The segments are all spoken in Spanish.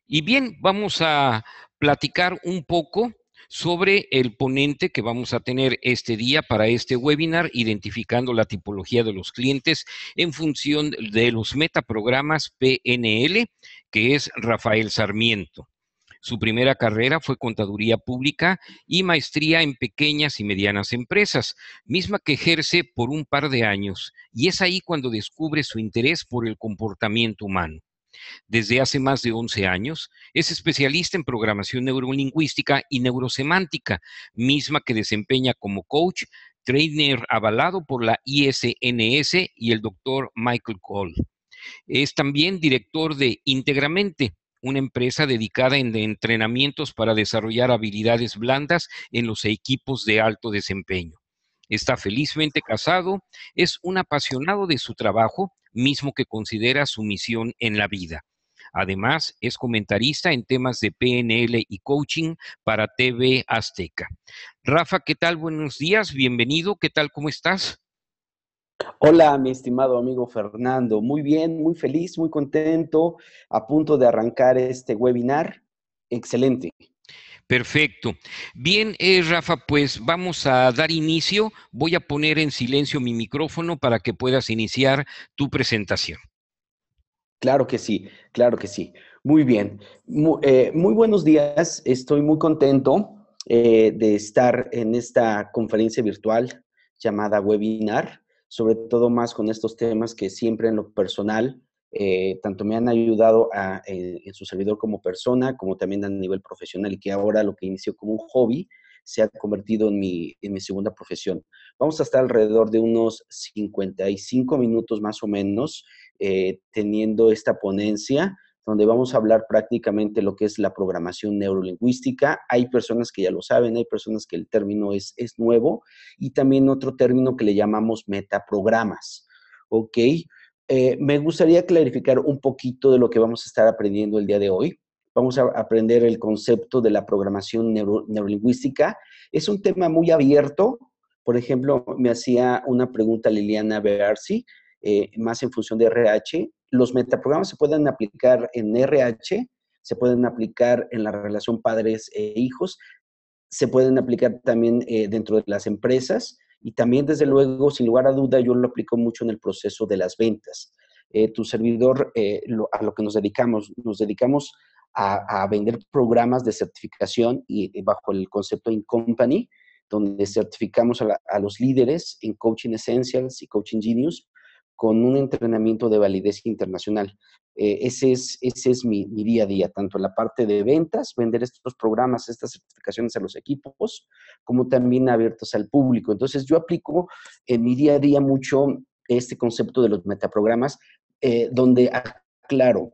Y bien, vamos a platicar un poco sobre el ponente que vamos a tener este día para este webinar, identificando la tipología de los clientes en función de los metaprogramas PNL, que es Rafael Sarmiento. Su primera carrera fue Contaduría Pública y maestría en pequeñas y medianas empresas, misma que ejerce por un par de años, y es ahí cuando descubre su interés por el comportamiento humano. Desde hace más de 11 años, es especialista en programación neurolingüística y neurosemántica, misma que desempeña como coach, trainer avalado por la ISNS y el doctor Michael Cole. Es también director de Íntegramente, una empresa dedicada en entrenamientos para desarrollar habilidades blandas en los equipos de alto desempeño. Está felizmente casado, es un apasionado de su trabajo, mismo que considera su misión en la vida. Además, es comentarista en temas de PNL y coaching para TV Azteca. Rafa, ¿qué tal? Buenos días, bienvenido. ¿Qué tal? ¿Cómo estás? Hola, mi estimado amigo Fernando. Muy bien, muy feliz, muy contento, a punto de arrancar este webinar. Excelente. Perfecto. Bien, Rafa, pues vamos a dar inicio. Voy a poner en silencio mi micrófono para que puedas iniciar tu presentación. Claro que sí, claro que sí. Muy bien. Muy buenos días. Estoy muy contento de estar en esta conferencia virtual llamada webinar, sobre todo más con estos temas que siempre en lo personal, tanto me han ayudado en su servidor como persona, como también a nivel profesional, y que ahora lo que inició como un hobby se ha convertido en mi segunda profesión. Vamos a estar alrededor de unos 55 minutos más o menos teniendo esta ponencia donde vamos a hablar prácticamente lo que es la programación neurolingüística. Hay personas que ya lo saben, hay personas que el término es nuevo, y también otro término que le llamamos metaprogramas, ¿ok? Me gustaría clarificar un poquito de lo que vamos a estar aprendiendo el día de hoy. Vamos a aprender el concepto de la programación neurolingüística. Es un tema muy abierto. Por ejemplo, me hacía una pregunta Liliana Bearsi, más en función de RH. Los metaprogramas se pueden aplicar en RH, se pueden aplicar en la relación padres e hijos, se pueden aplicar también dentro de las empresas, y también, desde luego, sin lugar a duda, yo lo aplico mucho en el proceso de las ventas. Tu servidor, a lo que nos dedicamos a vender programas de certificación y bajo el concepto In Company, donde certificamos a los líderes en Coaching Essentials y Coaching Genius con un entrenamiento de validez internacional. Ese es mi día a día, tanto en la parte de ventas, vender estos programas, estas certificaciones a los equipos, como también abiertos al público. Entonces, yo aplico en mi día a día mucho este concepto de los metaprogramas, donde, claro,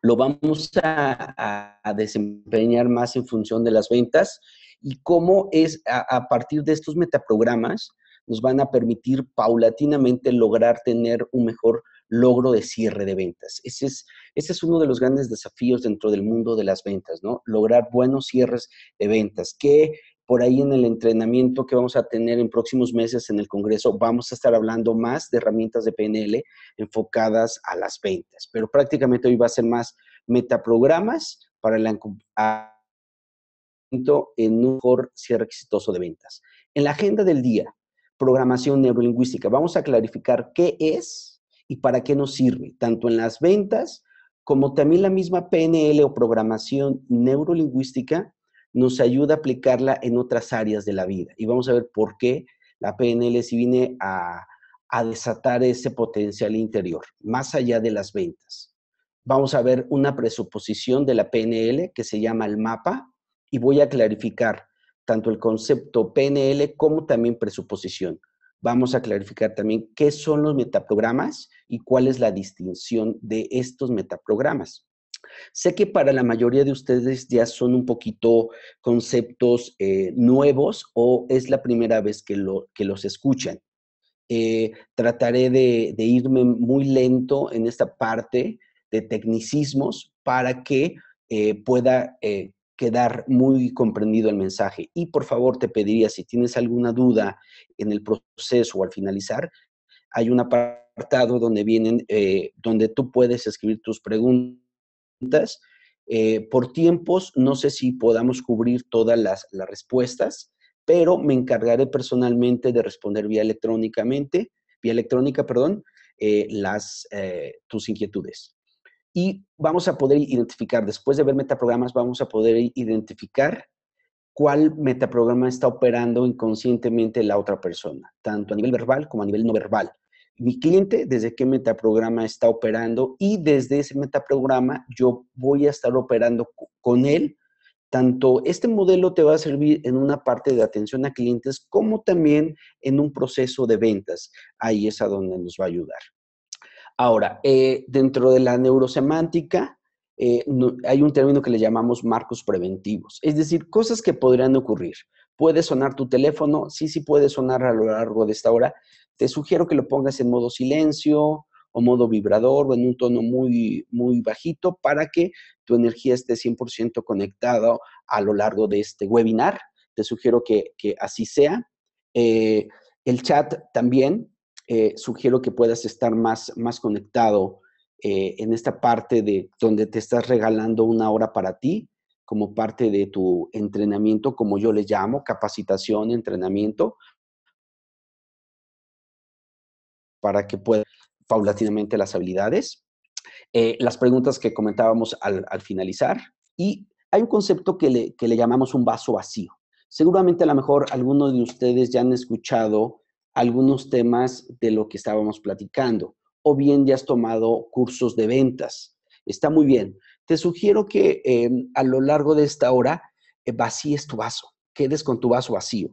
lo vamos a desempeñar más en función de las ventas, y cómo es a partir de estos metaprogramas nos van a permitir paulatinamente lograr tener un mejor logro de cierre de ventas. Ese es uno de los grandes desafíos dentro del mundo de las ventas, ¿no? Lograr buenos cierres de ventas, que por ahí en el entrenamiento que vamos a tener en próximos meses en el Congreso, vamos a estar hablando más de herramientas de PNL enfocadas a las ventas, pero prácticamente hoy va a ser más metaprogramas para el en un mejor cierre exitoso de ventas. En la agenda del día, programación neurolingüística, vamos a clarificar qué es y para qué nos sirve, tanto en las ventas como también la misma PNL o programación neurolingüística nos ayuda a aplicarla en otras áreas de la vida. Y vamos a ver por qué la PNL sí viene a desatar ese potencial interior, más allá de las ventas. Vamos a ver una presuposición de la PNL que se llama el mapa, y voy a clarificar tanto el concepto PNL como también presuposición. Vamos a clarificar también qué son los metaprogramas y cuál es la distinción de estos metaprogramas. Sé que para la mayoría de ustedes ya son un poquito conceptos nuevos, o es la primera vez que los escuchan. Trataré de irme muy lento en esta parte de tecnicismos para que pueda quedar muy comprendido el mensaje. Y por favor te pediría, si tienes alguna duda en el proceso o al finalizar, hay un apartado donde donde tú puedes escribir tus preguntas, Por tiempos, no sé si podamos cubrir todas las respuestas, pero me encargaré personalmente de responder vía electrónica, perdón, tus inquietudes. Y vamos a poder identificar, después de ver metaprogramas, vamos a poder identificar cuál metaprograma está operando inconscientemente la otra persona, tanto a nivel verbal como a nivel no verbal. Mi cliente, desde qué metaprograma está operando, y desde ese metaprograma yo voy a estar operando con él. Tanto este modelo te va a servir en una parte de atención a clientes como también en un proceso de ventas. Ahí es a donde nos va a ayudar. Ahora, dentro de la neurosemántica, hay un término que le llamamos marcos preventivos, es decir, cosas que podrían ocurrir. ¿Puede sonar tu teléfono? Sí, sí puede sonar a lo largo de esta hora. Te sugiero que lo pongas en modo silencio o modo vibrador o en un tono muy, muy bajito para que tu energía esté 100% conectada a lo largo de este webinar. Te sugiero que así sea. El chat también, sugiero que puedas estar más conectado en esta parte de donde te estás regalando una hora para ti, como parte de tu entrenamiento, como yo le llamo, capacitación, entrenamiento, para que puedas paulatinamente las habilidades. Las preguntas que comentábamos al finalizar. Y hay un concepto que le llamamos un vaso vacío. Seguramente a lo mejor algunos de ustedes ya han escuchado algunos temas de lo que estábamos platicando, o bien ya has tomado cursos de ventas. Está muy bien. Te sugiero que a lo largo de esta hora vacíes tu vaso, quedes con tu vaso vacío,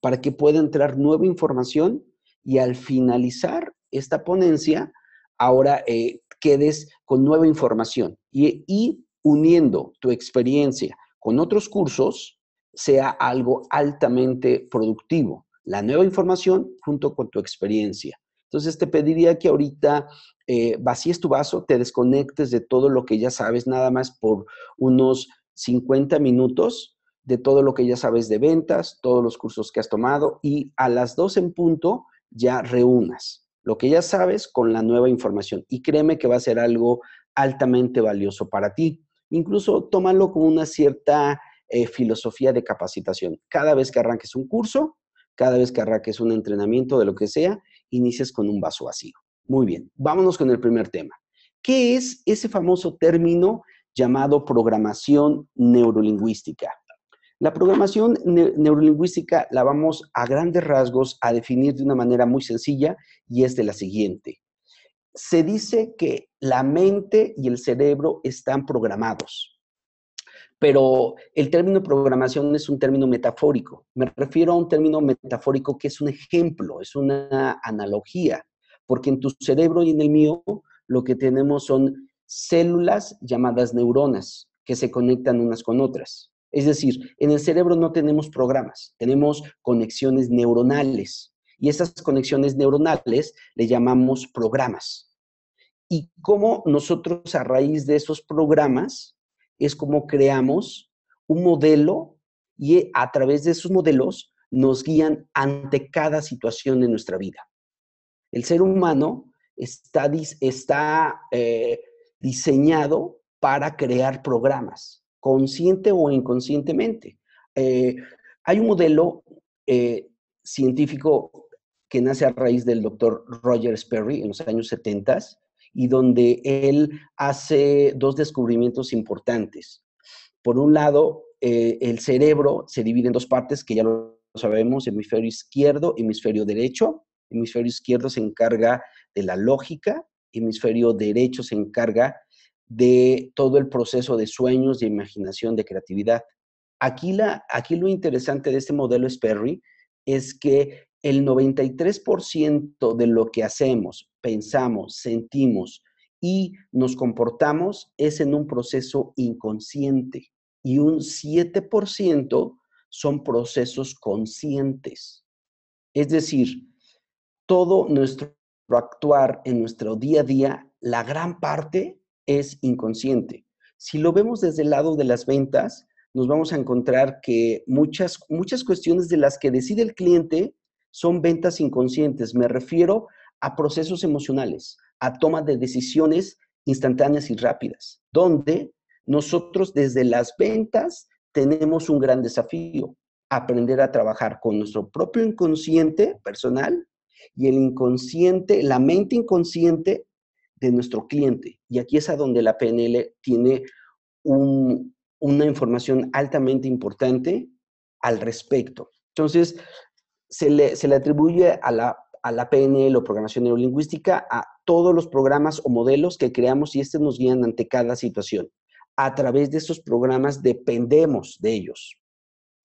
para que pueda entrar nueva información y al finalizar esta ponencia, ahora quedes con nueva información y uniendo tu experiencia con otros cursos, sea algo altamente productivo. La nueva información junto con tu experiencia. Entonces te pediría que ahorita vacíes tu vaso, te desconectes de todo lo que ya sabes, nada más por unos 50 minutos de todo lo que ya sabes de ventas, todos los cursos que has tomado, y a las 2 en punto ya reúnas lo que ya sabes con la nueva información. Y créeme que va a ser algo altamente valioso para ti. Incluso tómalo como una cierta filosofía de capacitación. Cada vez que arranques un curso, cada vez que arranques un entrenamiento de lo que sea, inicies con un vaso vacío. Muy bien, vámonos con el primer tema. ¿Qué es ese famoso término llamado programación neurolingüística? La programación neurolingüística la vamos a grandes rasgos a definir de una manera muy sencilla y es de la siguiente. Se dice que la mente y el cerebro están programados, pero el término programación es un término metafórico. Me refiero a un término metafórico que es un ejemplo, es una analogía, porque en tu cerebro y en el mío lo que tenemos son células llamadas neuronas que se conectan unas con otras. Es decir, en el cerebro no tenemos programas, tenemos conexiones neuronales. Y esas conexiones neuronales le llamamos programas. Y cómo nosotros a raíz de esos programas es como creamos un modelo y a través de esos modelos nos guían ante cada situación de nuestra vida. El ser humano está diseñado para crear programas, consciente o inconscientemente. Hay un modelo científico que nace a raíz del doctor Roger Sperry en los años 70 y donde él hace dos descubrimientos importantes. Por un lado, el cerebro se divide en dos partes, que ya lo sabemos, hemisferio izquierdo, hemisferio derecho. Hemisferio izquierdo se encarga de la lógica, hemisferio derecho se encarga de todo el proceso de sueños, de imaginación, de creatividad. Aquí lo interesante de este modelo Sperry es que el 93% de lo que hacemos, pensamos, sentimos y nos comportamos es en un proceso inconsciente y un 7% son procesos conscientes. Es decir, todo nuestro actuar en nuestro día a día, la gran parte es inconsciente. Si lo vemos desde el lado de las ventas, nos vamos a encontrar que muchas cuestiones de las que decide el cliente son ventas inconscientes. Me refiero a procesos emocionales, a toma de decisiones instantáneas y rápidas, donde Nosotros desde las ventas tenemos un gran desafío, aprender a trabajar con nuestro propio inconsciente personal y el inconsciente, la mente inconsciente de nuestro cliente. Y aquí es a donde la PNL tiene una información altamente importante al respecto. Entonces, se le atribuye a la PNL o programación neurolingüística a todos los programas o modelos que creamos y estos nos guían ante cada situación. A través de esos programas dependemos de ellos.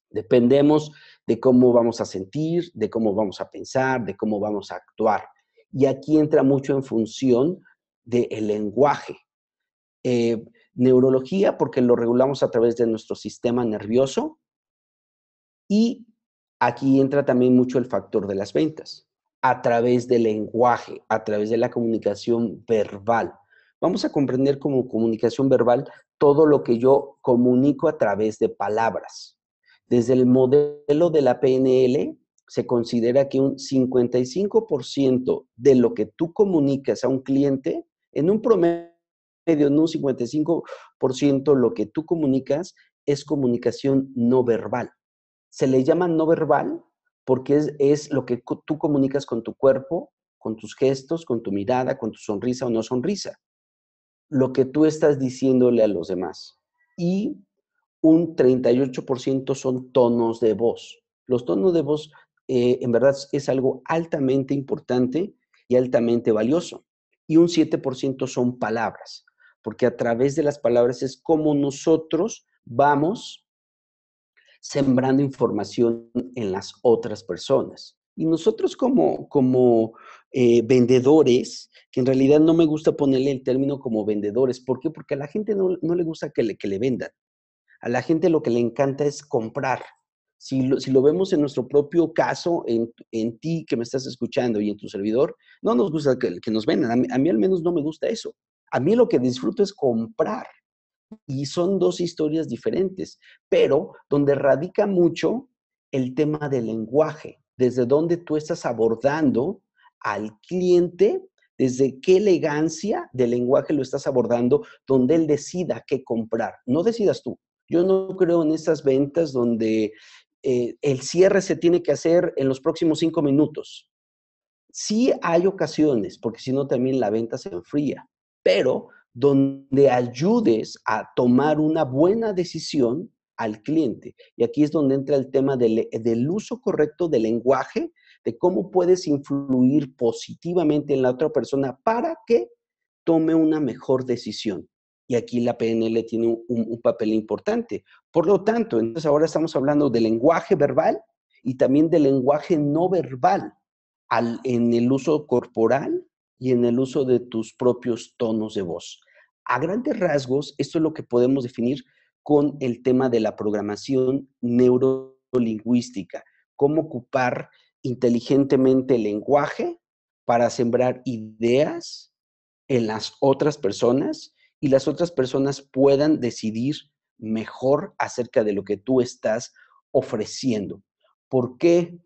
Dependemos de cómo vamos a sentir, de cómo vamos a pensar, de cómo vamos a actuar. Y aquí entra mucho en función del lenguaje. Neurología, porque lo regulamos a través de nuestro sistema nervioso. Y aquí entra también mucho el factor de las ventas, a través del lenguaje, a través de la comunicación verbal. Vamos a comprender como comunicación verbal todo lo que yo comunico a través de palabras. Desde el modelo de la PNL, se considera que un 55% de lo que tú comunicas a un cliente, en un promedio, en un 55%, lo que tú comunicas es comunicación no verbal. Se le llama no verbal porque es lo que tú comunicas con tu cuerpo, con tus gestos, con tu mirada, con tu sonrisa o no sonrisa. Lo que tú estás diciéndole a los demás. Y un 38% son tonos de voz. Los tonos de voz, en verdad, es algo altamente importante y altamente valioso. Y un 7% son palabras, porque a través de las palabras es como nosotros vamos sembrando información en las otras personas. Y nosotros como vendedores, que en realidad no me gusta ponerle el término como vendedores. ¿Por qué? Porque a la gente no le gusta que le vendan. A la gente lo que le encanta es comprar. Si lo vemos en nuestro propio caso, en ti que me estás escuchando y en tu servidor, no nos gusta que nos vendan. A mí al menos no me gusta eso. A mí lo que disfruto es comprar. Y son dos historias diferentes, pero donde radica mucho el tema del lenguaje, desde donde tú estás abordando al cliente, desde qué elegancia del lenguaje lo estás abordando, donde él decida qué comprar. No decidas tú. Yo no creo en esas ventas donde el cierre se tiene que hacer en los próximos 5 minutos. Sí hay ocasiones, porque si no también la venta se enfría, pero donde ayudes a tomar una buena decisión al cliente. Y aquí es donde entra el tema del uso correcto del lenguaje, de cómo puedes influir positivamente en la otra persona para que tome una mejor decisión. Y aquí la PNL tiene un papel importante. Por lo tanto, entonces ahora estamos hablando del lenguaje verbal y también del lenguaje no verbal en el uso corporal y en el uso de tus propios tonos de voz. A grandes rasgos, esto es lo que podemos definir con el tema de la programación neurolingüística, cómo ocupar inteligentemente el lenguaje para sembrar ideas en las otras personas y las otras personas puedan decidir mejor acerca de lo que tú estás ofreciendo. ¿Por qué?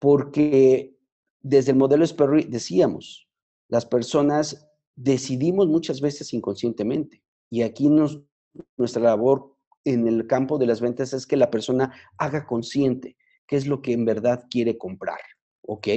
Porque desde el modelo Sperry decíamos, las personas decidimos muchas veces inconscientemente y aquí nuestra labor en el campo de las ventas es que la persona haga consciente qué es lo que en verdad quiere comprar. ¿Ok?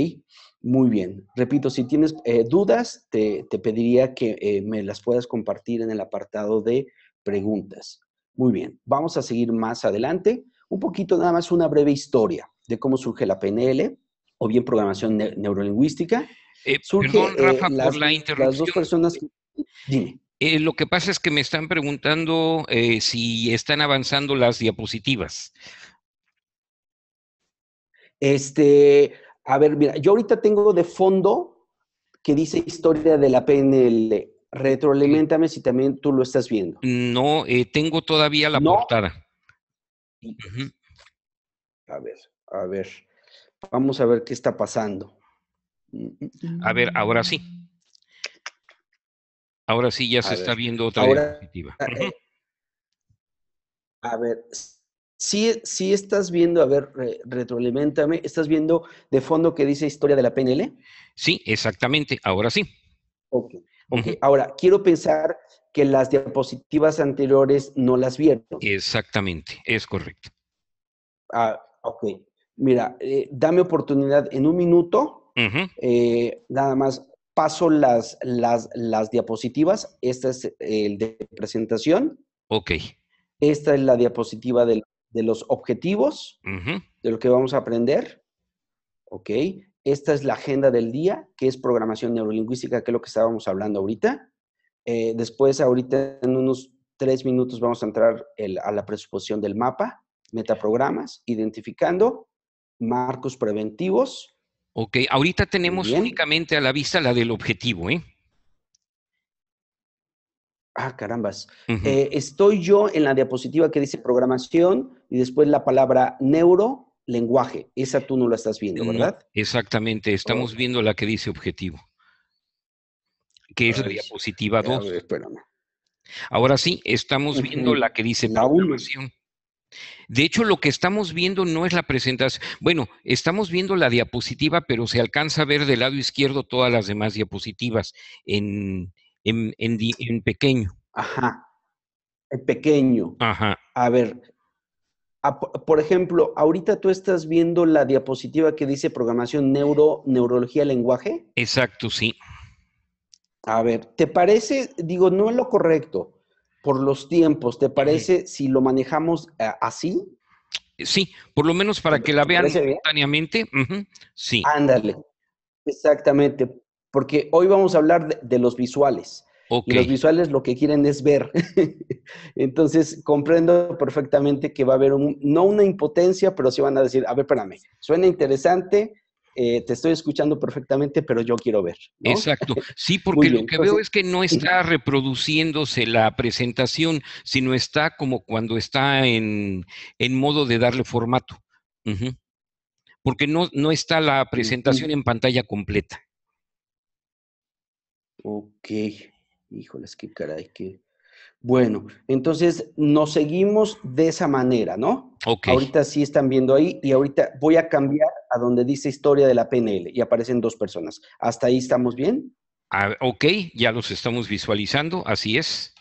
Muy bien. Repito, si tienes dudas, te pediría que me las puedas compartir en el apartado de preguntas. Muy bien. Vamos a seguir más adelante. Un poquito nada más una breve historia de cómo surge la PNL o bien programación neurolingüística. Perdón, Surge Rafa, por la las dos interrupción. personas. Dime. Lo que pasa es que me están preguntando si están avanzando las diapositivas. A ver, mira, yo ahorita tengo de fondo que dice historia de la PNL. Retroaliméntame si también tú lo estás viendo. No, tengo todavía la No. portada. Ujú. A ver. Vamos a ver qué está pasando. A ver, ahora sí. Ahora sí ya se está viendo otra diapositiva. A ver, sí estás viendo, a ver, retroaliméntame, ¿estás viendo de fondo que dice historia de la PNL? Sí, exactamente, ahora sí. Ok. Ahora, quiero pensar que las diapositivas anteriores no las vieron. Exactamente, es correcto. Ok. Mira, dame oportunidad en un minuto. Ujú. Nada más paso las diapositivas. Este es el de presentación. Ok. Esta es la diapositiva de los objetivos, Ujú. de lo que vamos a aprender. Ok. Esta es la agenda del día, que es programación neurolingüística, que es lo que estábamos hablando ahorita. Después, ahorita en unos 3 minutos vamos a entrar a la presuposición del mapa, metaprogramas, identificando marcos preventivos. Ok, ahorita Muy tenemos bien. únicamente a la vista la del objetivo, ¿eh? Carambas. Ujú. Estoy yo en la diapositiva que dice programación y después la palabra neuro, lenguaje. Esa tú no la estás viendo, No, ¿verdad? exactamente, estamos Ok. viendo la que dice objetivo, que es la Ay, diapositiva a 2. ver, espérame. Ahora sí, estamos viendo la Ujú. que dice La 1. programación. De hecho, lo que estamos viendo no es la presentación. Bueno, estamos viendo la diapositiva, pero se alcanza a ver del lado izquierdo todas las demás diapositivas en pequeño. Ajá. El pequeño. Ajá, A ver, por ejemplo, ahorita tú estás viendo la diapositiva que dice programación neurología, lenguaje. exacto, sí. A ver, ¿te parece? Digo, no es lo correcto por los tiempos. ¿Te Ujú. parece si lo manejamos así? Sí, por lo menos para ¿Te, que la te vean parece bien? momentáneamente. Ujú, sí, Ándale, exactamente. Porque hoy vamos a hablar de los visuales. ok. Y los visuales lo que quieren es ver. Entonces, comprendo perfectamente que va a haber no una impotencia, pero sí van a decir, a ver, espérame, suena interesante, te estoy escuchando perfectamente, pero yo quiero ver, ¿no? Exacto. Sí, Muy porque lo bien, que veo entonces, es que no está reproduciéndose la presentación, sino está como cuando está en modo de darle formato. Ujú. Porque no está la presentación ujú, en pantalla completa. ok, híjoles, qué caray, qué... Bueno, entonces nos seguimos de esa manera, ¿no? Ok. Ahorita sí están viendo ahí y ahorita voy a cambiar a donde dice historia de la PNL y aparecen 2 personas. ¿Hasta ahí estamos bien? Ok, ya los estamos visualizando, así es.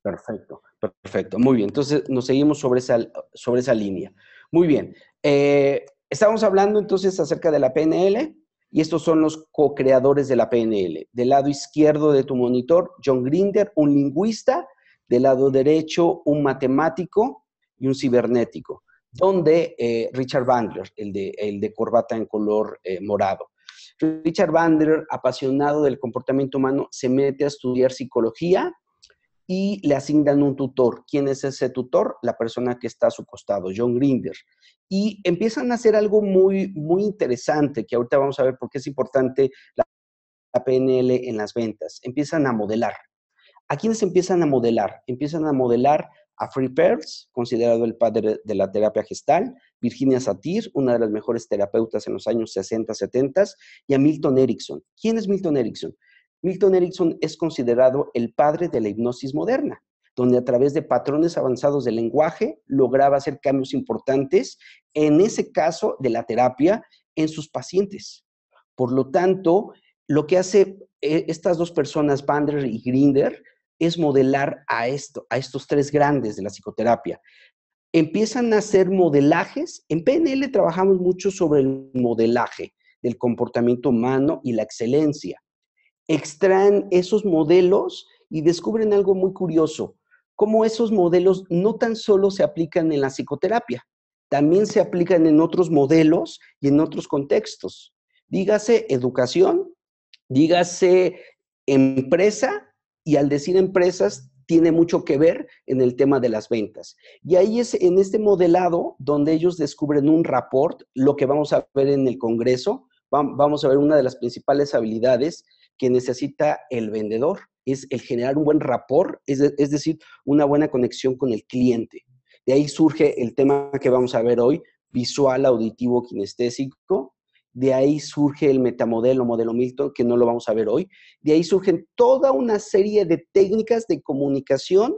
Perfecto, perfecto. Muy bien, entonces nos seguimos sobre esa línea. Muy bien. Estamos hablando entonces acerca de la PNL y estos son los co-creadores de la PNL. Del lado izquierdo de tu monitor, John Grinder, un lingüista. Del lado derecho, un matemático y un cibernético. Donde Richard Bandler, el de corbata en color morado. Richard Bandler, apasionado del comportamiento humano, se mete a estudiar psicología y le asignan un tutor. ¿Quién es ese tutor? La persona que está a su costado, John Grinder. Y empiezan a hacer algo muy, muy interesante, que ahorita vamos a ver por qué es importante la PNL en las ventas. Empiezan a modelar. ¿A quiénes empiezan a modelar? Empiezan a modelar a Free Perls, considerado el padre de la terapia gestal, Virginia Satir, una de las mejores terapeutas en los años 60, 70, y a Milton Erickson. ¿Quién es Milton Erickson? Milton Erickson es considerado el padre de la hipnosis moderna, donde a través de patrones avanzados del lenguaje lograba hacer cambios importantes, en ese caso de la terapia, en sus pacientes. Por lo tanto, lo que hace estas 2 personas, Bandler y Grinder, es modelar a estos 3 grandes de la psicoterapia. Empiezan a hacer modelajes. En PNL trabajamos mucho sobre el modelaje del comportamiento humano y la excelencia. Extraen esos modelos y descubren algo muy curioso, cómo esos modelos no tan solo se aplican en la psicoterapia, también se aplican en otros modelos y en otros contextos. Dígase educación, dígase empresa, y al decir empresas tiene mucho que ver en el tema de las ventas. Y ahí es en este modelado donde ellos descubren un rapport, lo que vamos a ver en el Congreso. Vamos a ver una de las principales habilidades que necesita el vendedor, es el generar un buen rapport, es decir, una buena conexión con el cliente. De ahí surge el tema que vamos a ver hoy, visual, auditivo, kinestésico. De ahí surge el metamodelo, modelo Milton, que no lo vamos a ver hoy. De ahí surgen toda una serie de técnicas de comunicación,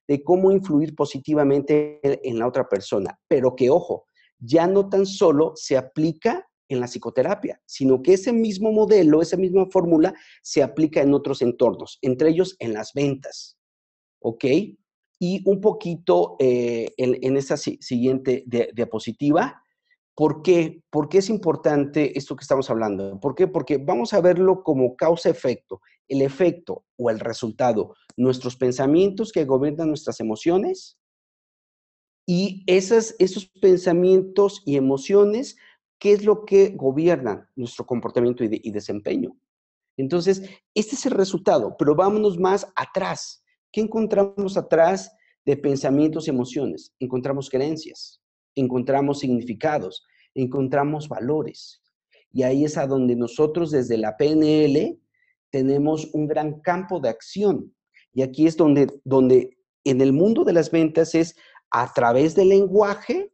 de cómo influir positivamente en la otra persona. Pero que, ojo, ya no tan solo se aplica en la psicoterapia, sino que ese mismo modelo, esa misma fórmula, se aplica en otros entornos, entre ellos en las ventas. ¿ok? Y un poquito en esta siguiente diapositiva, ¿por qué? ¿Por qué es importante esto que estamos hablando? ¿Por qué? Porque vamos a verlo como causa-efecto. El efecto o el resultado, nuestros pensamientos que gobiernan nuestras emociones y esos pensamientos y emociones, ¿qué es lo que gobiernan nuestro comportamiento y desempeño? Entonces, este es el resultado, pero vámonos más atrás. ¿Qué encontramos atrás de pensamientos y emociones? Encontramos creencias, encontramos significados, encontramos valores. Y ahí es a donde nosotros desde la PNL tenemos un gran campo de acción. Y aquí es donde en el mundo de las ventas es a través del lenguaje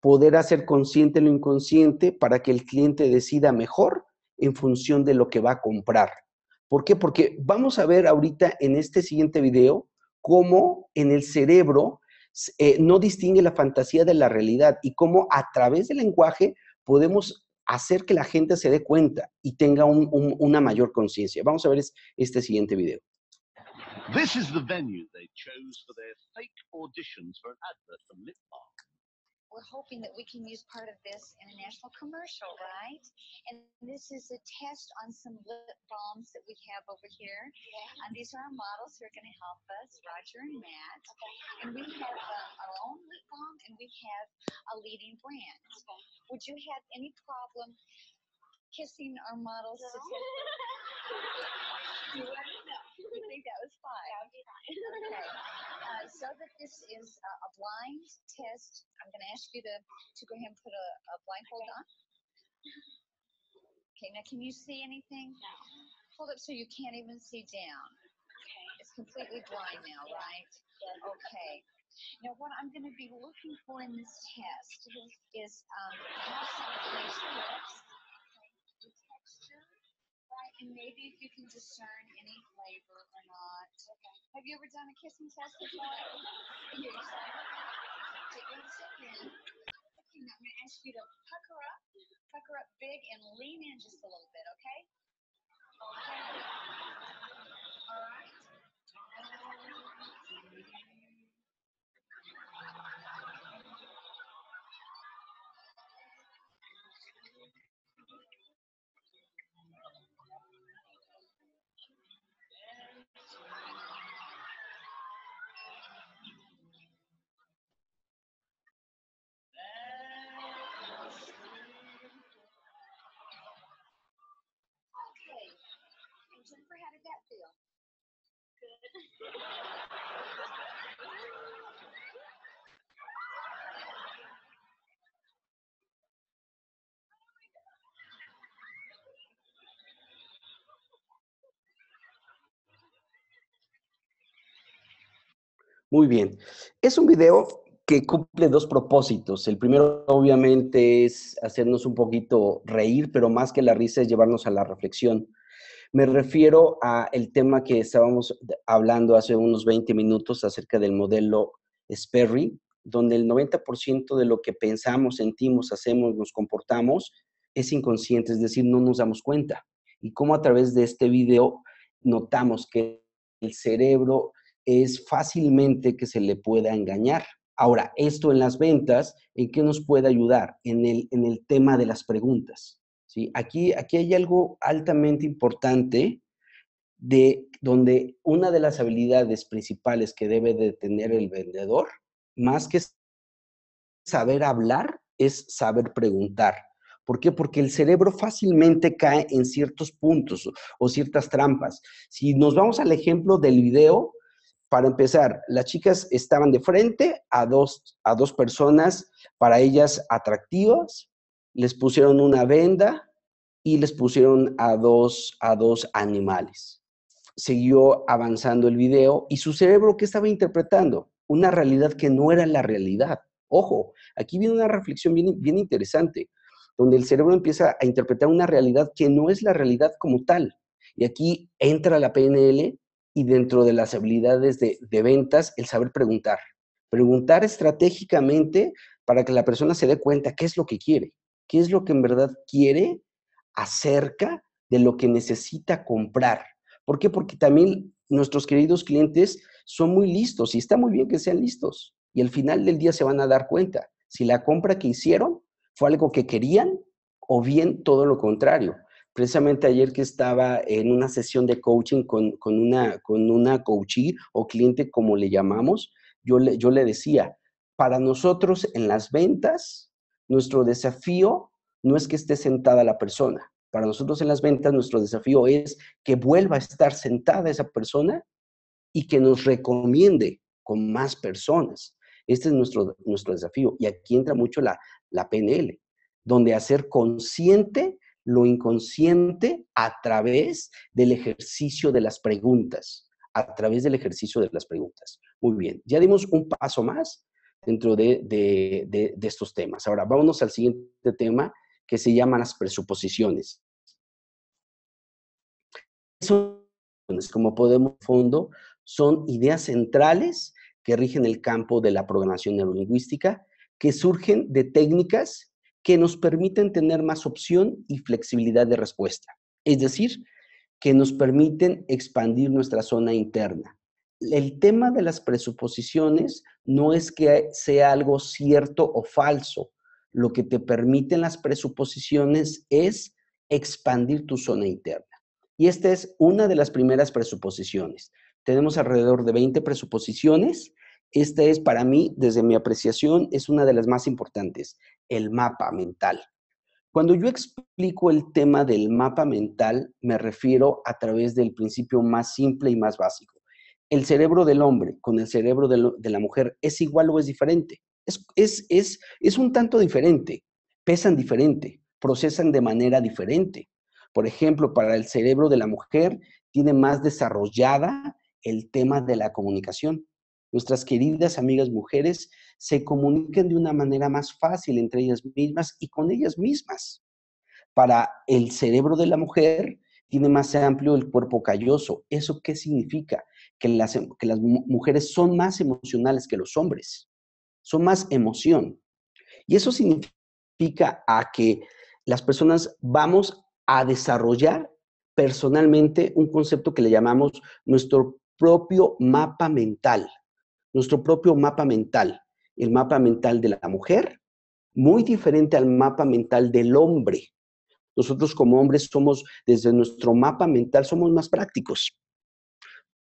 poder hacer consciente lo inconsciente para que el cliente decida mejor en función de lo que va a comprar. ¿Por qué? Porque vamos a ver ahorita en este siguiente video cómo en el cerebro no distingue la fantasía de la realidad y cómo a través del lenguaje podemos hacer que la gente se dé cuenta y tenga una mayor conciencia. Vamos a ver este siguiente video. This is the venue they chose for their fake auditions for an advert from Lip Balm. We're hoping that we can use part of this in a national commercial, right? And this is a test on some lip balms that we have over here. Yeah. And these are our models who are going to help us, Roger and Matt. Okay. And we have our own lip balm, and we have a leading brand. Okay. Would you have any problem kissing our models? No. You wouldn't? No. You think that was fine? That would be fine. Okay. So that this is a blind test, I'm going to ask you to go ahead and put a blindfold on. Okay, now can you see anything? No. Hold up so you can't even see down. Okay. It's completely blind now, right? Yes. Okay. Now what I'm going to be looking for in this test is have some nice lips, the texture, right, and maybe if you can discern any flavor or not. Okay. Have you ever done a kissing test before? You're excited? Take a second. Okay, now I'm going to ask you to pucker up big and lean in just a little bit, okay? Okay. All right. Okay. And Jennifer, how did that feel? Good. Muy bien. Es un video que cumple dos propósitos. El primero, obviamente, es hacernos un poquito reír, pero más que la risa es llevarnos a la reflexión. Me refiero a el tema que estábamos hablando hace unos 20 minutos acerca del modelo Sperry, donde el 90% de lo que pensamos, sentimos, hacemos, nos comportamos es inconsciente, es decir, no nos damos cuenta. Y cómo a través de este video notamos que el cerebro es fácilmente que se le pueda engañar. Ahora, esto en las ventas, ¿en qué nos puede ayudar? En el tema de las preguntas. ¿Sí? Aquí hay algo altamente importante de donde una de las habilidades principales que debe de tener el vendedor, más que saber hablar, es saber preguntar. ¿Por qué? Porque el cerebro fácilmente cae en ciertos puntos o ciertas trampas. Si nos vamos al ejemplo del video, para empezar, las chicas estaban de frente a dos personas, para ellas atractivas, les pusieron una venda y les pusieron a dos animales. Siguió avanzando el video y su cerebro, ¿qué estaba interpretando? Una realidad que no era la realidad. Ojo, aquí viene una reflexión bien interesante, donde el cerebro empieza a interpretar una realidad que no es la realidad como tal. Y aquí entra la PNL y dentro de las habilidades de ventas, el saber preguntar. Preguntar estratégicamente para que la persona se dé cuenta qué es lo que quiere, qué es lo que en verdad quiere acerca de lo que necesita comprar. ¿Por qué? Porque también nuestros queridos clientes son muy listos y está muy bien que sean listos. Y al final del día se van a dar cuenta si la compra que hicieron fue algo que querían o bien todo lo contrario. Precisamente ayer que estaba en una sesión de coaching con una coachee o cliente, como le llamamos, yo le decía, para nosotros en las ventas, nuestro desafío no es que esté sentada la persona. Para nosotros en las ventas, nuestro desafío es que vuelva a estar sentada esa persona y que nos recomiende con más personas. Este es nuestro desafío. Y aquí entra mucho la PNL, donde hacer consciente lo inconsciente a través del ejercicio de las preguntas. A través del ejercicio de las preguntas. Muy bien, ya dimos un paso más dentro de estos temas. Ahora, vámonos al siguiente tema que se llama las presuposiciones. Como podemos fondo, son ideas centrales que rigen el campo de la programación neurolingüística, que surgen de técnicas que nos permiten tener más opción y flexibilidad de respuesta. Es decir, que nos permiten expandir nuestra zona interna. El tema de las presuposiciones no es que sea algo cierto o falso. Lo que te permiten las presuposiciones es expandir tu zona interna. Y esta es una de las primeras presuposiciones. Tenemos alrededor de 20 presuposiciones. Esta es, para mí, desde mi apreciación, es una de las más importantes, el mapa mental. Cuando yo explico el tema del mapa mental, me refiero a través del principio más simple y más básico. ¿El cerebro del hombre con el cerebro de la mujer es igual o es diferente? Es un tanto diferente, pesan diferente, procesan de manera diferente. Por ejemplo, para el cerebro de la mujer tiene más desarrollada el tema de la comunicación. Nuestras queridas amigas mujeres se comunican de una manera más fácil entre ellas mismas y con ellas mismas. Para el cerebro de la mujer tiene más amplio el cuerpo calloso. ¿Eso qué significa? Que las mujeres son más emocionales que los hombres. Son más emoción. Y eso significa a que las personas vamos a desarrollar personalmente un concepto que le llamamos nuestro propio mapa mental. Nuestro propio mapa mental. El mapa mental de la mujer, muy diferente al mapa mental del hombre. Nosotros como hombres somos, desde nuestro mapa mental, somos más prácticos.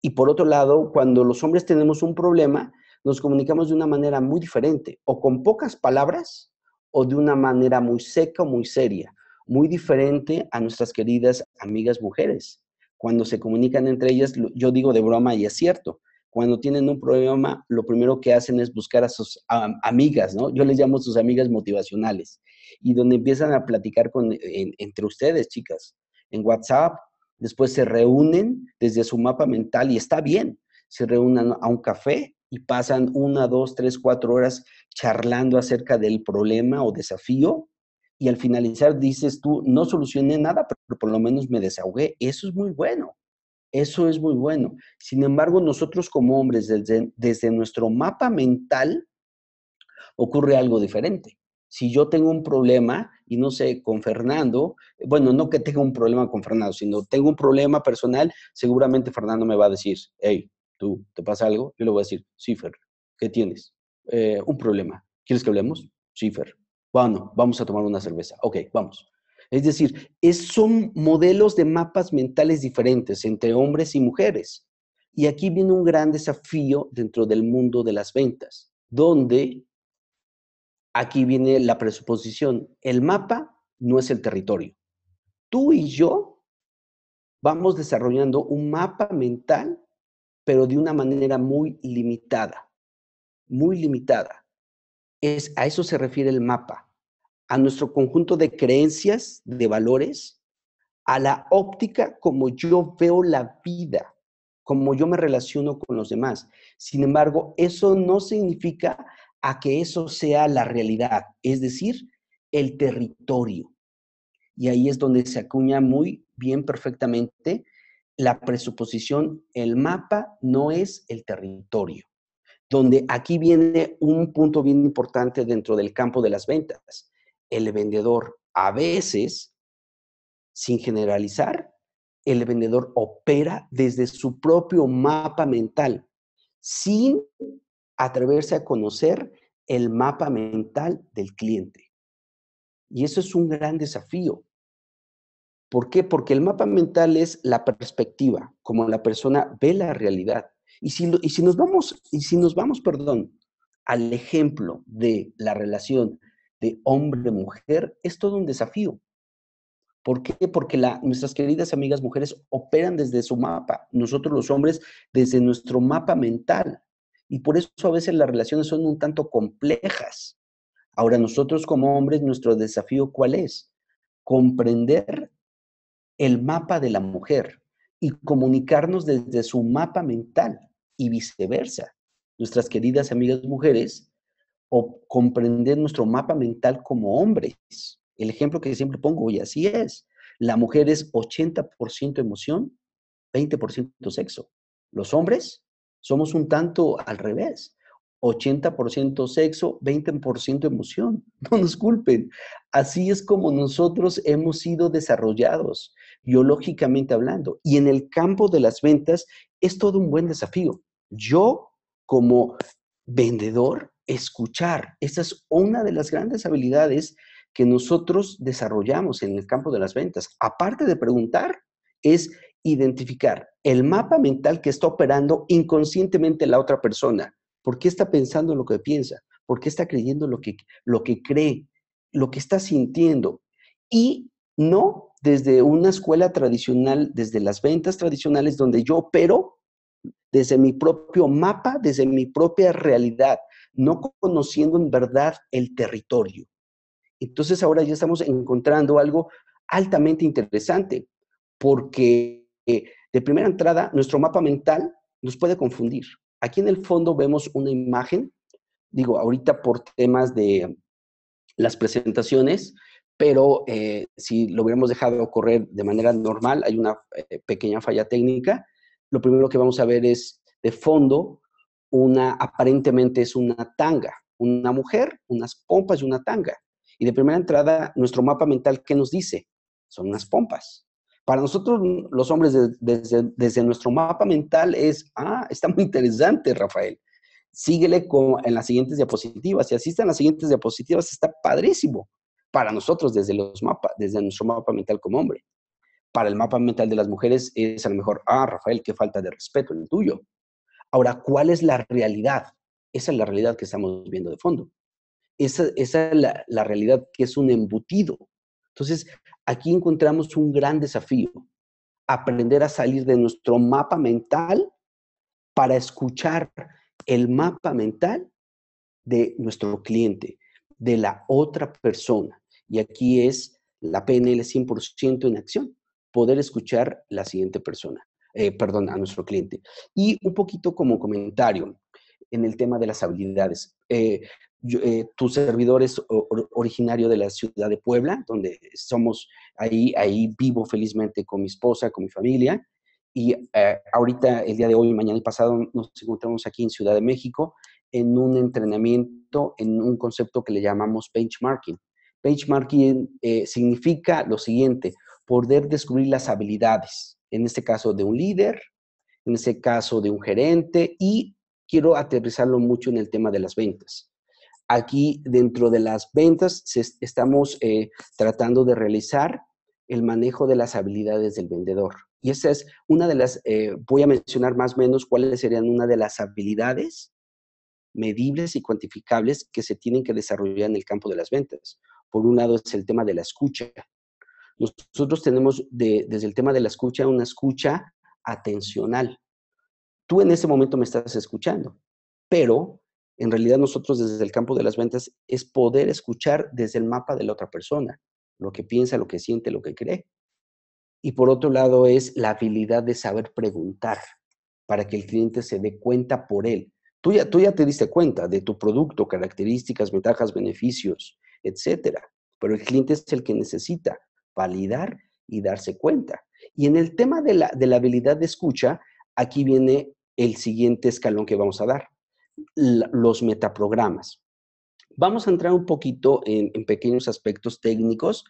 Y por otro lado, cuando los hombres tenemos un problema, nos comunicamos de una manera muy diferente, o con pocas palabras, o de una manera muy seca o muy seria, muy diferente a nuestras queridas amigas mujeres. Cuando se comunican entre ellas, yo digo de broma y es cierto, cuando tienen un problema, lo primero que hacen es buscar a sus amigas, ¿no? Yo les llamo sus amigas motivacionales, y donde empiezan a platicar entre ustedes, chicas, en WhatsApp. Después se reúnen desde su mapa mental y está bien. Se reúnen a un café y pasan 1, 2, 3, 4 horas charlando acerca del problema o desafío. Y al finalizar dices tú, no solucioné nada, pero por lo menos me desahogué. Eso es muy bueno. Eso es muy bueno. Sin embargo, nosotros como hombres, desde nuestro mapa mental, ocurre algo diferente. Si yo tengo un problema, y no sé, con Fernando, bueno, no que tenga un problema con Fernando, sino tengo un problema personal, seguramente Fernando me va a decir, hey, ¿tú te pasa algo? Yo le voy a decir, sí, Fer, ¿qué tienes? Un problema. ¿Quieres que hablemos? Sí, Fer. Bueno, vamos a tomar una cerveza. Ok, vamos. Es decir, son modelos de mapas mentales diferentes entre hombres y mujeres. Y aquí viene un gran desafío dentro del mundo de las ventas, donde aquí viene la presuposición. El mapa no es el territorio. Tú y yo vamos desarrollando un mapa mental, pero de una manera muy limitada. Muy limitada. A eso se refiere el mapa. A nuestro conjunto de creencias, de valores, a la óptica como yo veo la vida, como yo me relaciono con los demás. Sin embargo, eso no significa a que eso sea la realidad, es decir, el territorio. Y ahí es donde se acuña muy bien, perfectamente, la presuposición, el mapa no es el territorio. Donde aquí viene un punto bien importante dentro del campo de las ventas. El vendedor a veces, sin generalizar, el vendedor opera desde su propio mapa mental, sin atreverse a conocer el mapa mental del cliente. Y eso es un gran desafío. ¿Por qué? Porque el mapa mental es la perspectiva, como la persona ve la realidad. Y si nos vamos, perdón, al ejemplo de la relación de hombre-mujer, es todo un desafío. ¿Por qué? Porque nuestras queridas amigas mujeres operan desde su mapa, nosotros los hombres desde nuestro mapa mental. Y por eso a veces las relaciones son un tanto complejas. Ahora, nosotros como hombres, nuestro desafío, ¿cuál es? Comprender el mapa de la mujer y comunicarnos desde su mapa mental y viceversa. Nuestras queridas amigas mujeres o comprender nuestro mapa mental como hombres. El ejemplo que siempre pongo, y así es. La mujer es 80% emoción, 20% sexo. Los hombres somos un tanto al revés. 80% sexo, 20% emoción. No nos culpen. Así es como nosotros hemos sido desarrollados, biológicamente hablando. Y en el campo de las ventas es todo un buen desafío. Yo, como vendedor, escuchar. Esa es una de las grandes habilidades que nosotros desarrollamos en el campo de las ventas. Aparte de preguntar, es identificar el mapa mental que está operando inconscientemente la otra persona. ¿Por qué está pensando lo que piensa? ¿Por qué está creyendo lo que cree? Lo que está sintiendo. Y no desde una escuela tradicional, desde las ventas tradicionales donde yo opero desde mi propio mapa, desde mi propia realidad, no conociendo en verdad el territorio. Entonces ahora ya estamos encontrando algo altamente interesante, porque de primera entrada nuestro mapa mental nos puede confundir. Aquí en el fondo vemos una imagen, digo, ahorita por temas de las presentaciones, pero si lo hubiéramos dejado correr de manera normal, hay una pequeña falla técnica. Lo primero que vamos a ver es de fondo, aparentemente es una tanga, una mujer, unas pompas y una tanga. Y de primera entrada, nuestro mapa mental, ¿qué nos dice? Son unas pompas. Para nosotros, los hombres, desde nuestro mapa mental está muy interesante, Rafael. Síguele en las siguientes diapositivas. Si asisten a las siguientes diapositivas, está padrísimo. Para nosotros, desde nuestro mapa mental como hombre. Para el mapa mental de las mujeres es a lo mejor, Rafael, qué falta de respeto el tuyo. Ahora, ¿cuál es la realidad? Esa es la realidad que estamos viendo de fondo. Esa es la realidad que es un embutido. Entonces, aquí encontramos un gran desafío. Aprender a salir de nuestro mapa mental para escuchar el mapa mental de nuestro cliente, de la otra persona. Y aquí es la PNL 100% en acción, poder escuchar la siguiente persona, a nuestro cliente. Y un poquito como comentario en el tema de las habilidades. Tu servidor es originario de la ciudad de Puebla, donde somos, ahí vivo felizmente con mi esposa, con mi familia. Y ahorita, el día de hoy, mañana y pasado, nos encontramos aquí en Ciudad de México en un entrenamiento, en un concepto que le llamamos benchmarking. Benchmarking significa lo siguiente, poder descubrir las habilidades, en este caso de un líder, en este caso de un gerente, y quiero aterrizarlo mucho en el tema de las ventas. Aquí, dentro de las ventas, estamos tratando de realizar el manejo de las habilidades del vendedor. Y esa es una de las, voy a mencionar más o menos cuáles serían una de las habilidades medibles y cuantificables que se tienen que desarrollar en el campo de las ventas. Por un lado es el tema de la escucha. Nosotros tenemos desde el tema de la escucha una escucha atencional. Tú en ese momento me estás escuchando, pero en realidad nosotros desde el campo de las ventas es poder escuchar desde el mapa de la otra persona, lo que piensa, lo que siente, lo que cree. Y por otro lado es la habilidad de saber preguntar para que el cliente se dé cuenta por él. Tú ya te diste cuenta de tu producto, características, ventajas, beneficios, etcétera. Pero el cliente es el que necesita validar y darse cuenta. Y en el tema de la habilidad de escucha, aquí viene el siguiente escalón que vamos a dar, los metaprogramas. Vamos a entrar un poquito en pequeños aspectos técnicos.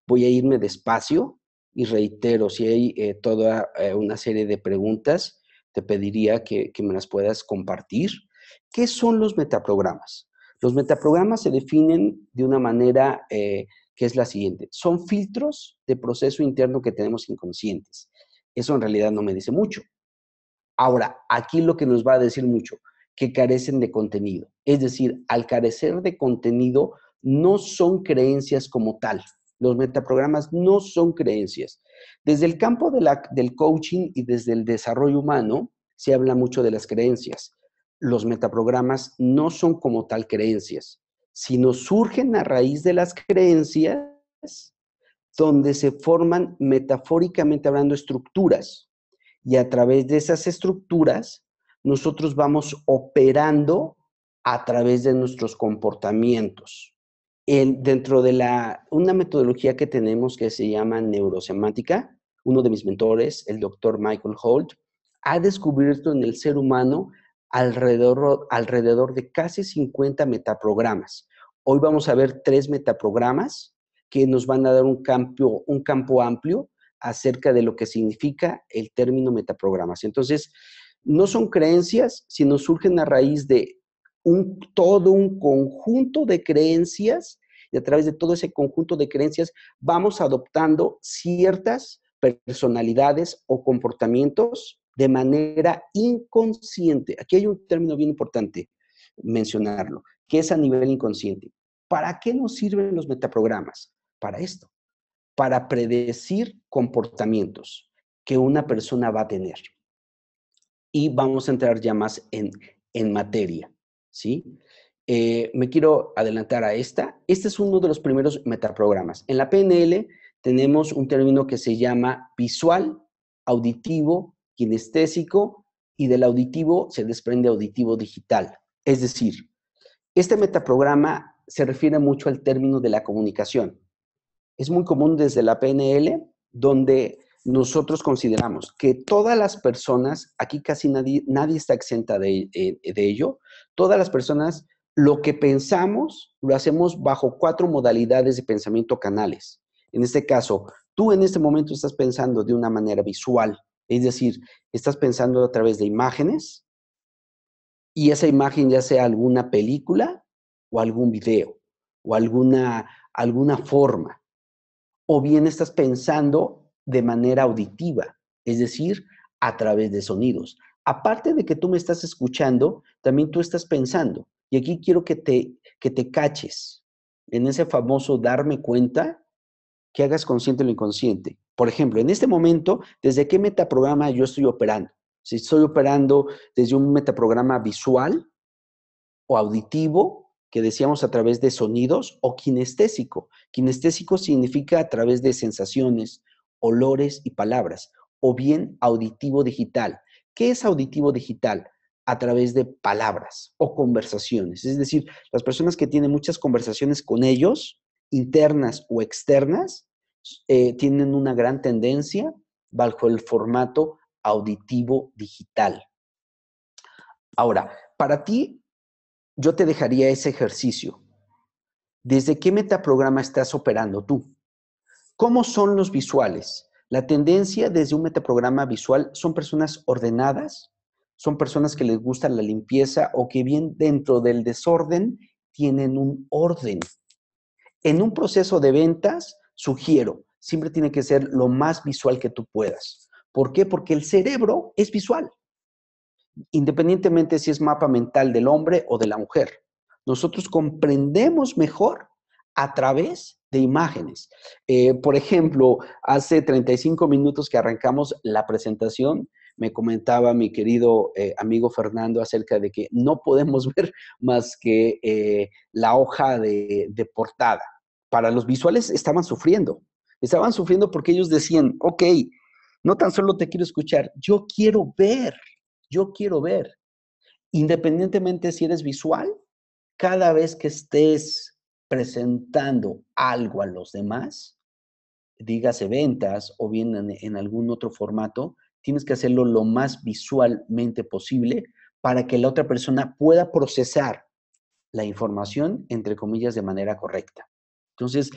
Voy a irme despacio, y reitero, si hay toda una serie de preguntas, te pediría que me las puedas compartir. ¿Qué son los metaprogramas? Los metaprogramas se definen de una manera que es la siguiente. Son filtros de proceso interno que tenemos inconscientes. Eso en realidad no me dice mucho. Ahora, aquí lo que nos va a decir mucho, que carecen de contenido. Es decir, al carecer de contenido, no son creencias como tal. Los metaprogramas no son creencias. Desde el campo del coaching y desde el desarrollo humano, se habla mucho de las creencias. Los metaprogramas no son como tal creencias, sino surgen a raíz de las creencias donde se forman, metafóricamente hablando, estructuras. Y a través de esas estructuras, nosotros vamos operando a través de nuestros comportamientos. Dentro de una metodología que tenemos que se llama neurosemántica, uno de mis mentores, el doctor Michael Holt, ha descubierto en el ser humano alrededor de casi 50 metaprogramas. Hoy vamos a ver 3 metaprogramas que nos van a dar un campo amplio acerca de lo que significa el término metaprogramación. Entonces, no son creencias, sino surgen a raíz de todo un conjunto de creencias, y a través de todo ese conjunto de creencias vamos adoptando ciertas personalidades o comportamientos de manera inconsciente. Aquí hay un término bien importante mencionarlo, que es a nivel inconsciente. ¿Para qué nos sirven los metaprogramas? Para esto, para predecir comportamientos que una persona va a tener. Y vamos a entrar ya más en materia, ¿sí? Me quiero adelantar a esta. Este es uno de los primeros metaprogramas. En la PNL tenemos un término que se llama visual, auditivo, kinestésico, y del auditivo se desprende auditivo digital. Es decir, este metaprograma se refiere mucho al término de la comunicación. Es muy común desde la PNL, donde nosotros consideramos que todas las personas, aquí casi nadie está exenta de ello, todas las personas, lo que pensamos, lo hacemos bajo 4 modalidades de pensamiento canales. En este caso, tú en este momento estás pensando de una manera visual, es decir, estás pensando a través de imágenes, y esa imagen ya sea alguna película o algún video, o alguna forma. O bien estás pensando de manera auditiva, es decir, a través de sonidos. Aparte de que tú me estás escuchando, también tú estás pensando. Y aquí quiero que te caches en ese famoso darme cuenta, que hagas consciente lo inconsciente. Por ejemplo, en este momento, ¿desde qué metaprograma yo estoy operando? Si estoy operando desde un metaprograma visual o auditivo, que decíamos a través de sonidos, o kinestésico. Kinestésico significa a través de sensaciones, olores y palabras, o bien auditivo digital. ¿Qué es auditivo digital? A través de palabras o conversaciones. Es decir, las personas que tienen muchas conversaciones con ellos, internas o externas, tienen una gran tendencia bajo el formato auditivo digital. Ahora, para ti, yo te dejaría ese ejercicio. ¿Desde qué metaprograma estás operando tú? ¿Cómo son los visuales? La tendencia desde un metaprograma visual son personas ordenadas, son personas que les gusta la limpieza o que bien dentro del desorden tienen un orden. En un proceso de ventas, sugiero, siempre tiene que ser lo más visual que tú puedas. ¿Por qué? Porque el cerebro es visual, independientemente si es mapa mental del hombre o de la mujer. Nosotros comprendemos mejor a través de imágenes. Por ejemplo, hace 35 minutos que arrancamos la presentación, me comentaba mi querido amigo Fernando acerca de que no podemos ver más que la hoja de portada. Para los visuales estaban sufriendo porque ellos decían, ok, no tan solo te quiero escuchar, yo quiero ver. Independientemente si eres visual, cada vez que estés presentando algo a los demás, dígase ventas o bien en algún otro formato, tienes que hacerlo lo más visualmente posible para que la otra persona pueda procesar la información, entre comillas, de manera correcta. Entonces,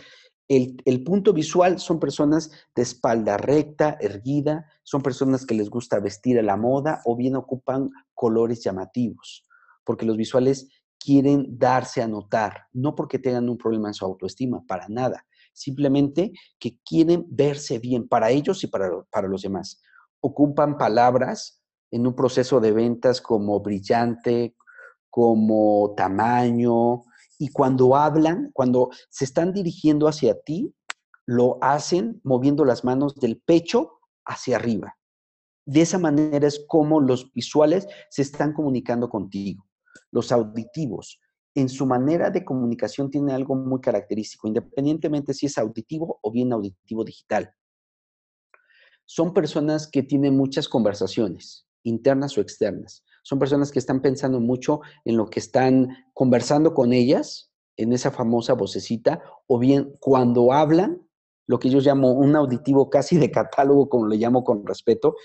El punto visual son personas de espalda recta, erguida, son personas que les gusta vestir a la moda o bien ocupan colores llamativos, porque los visuales quieren darse a notar, no porque tengan un problema en su autoestima, para nada, simplemente que quieren verse bien para ellos y para los demás. Ocupan palabras en un proceso de ventas como brillante, como tamaño, y cuando hablan, cuando se están dirigiendo hacia ti, lo hacen moviendo las manos del pecho hacia arriba. De esa manera es como los visuales se están comunicando contigo. Los auditivos, en su manera de comunicación, tienen algo muy característico, independientemente si es auditivo o bien auditivo digital. Son personas que tienen muchas conversaciones, internas o externas. Son personas que están pensando mucho en lo que están conversando con ellas, en esa famosa vocecita, o bien cuando hablan, lo que yo llamo un auditivo casi de catálogo, como lo llamo con respeto,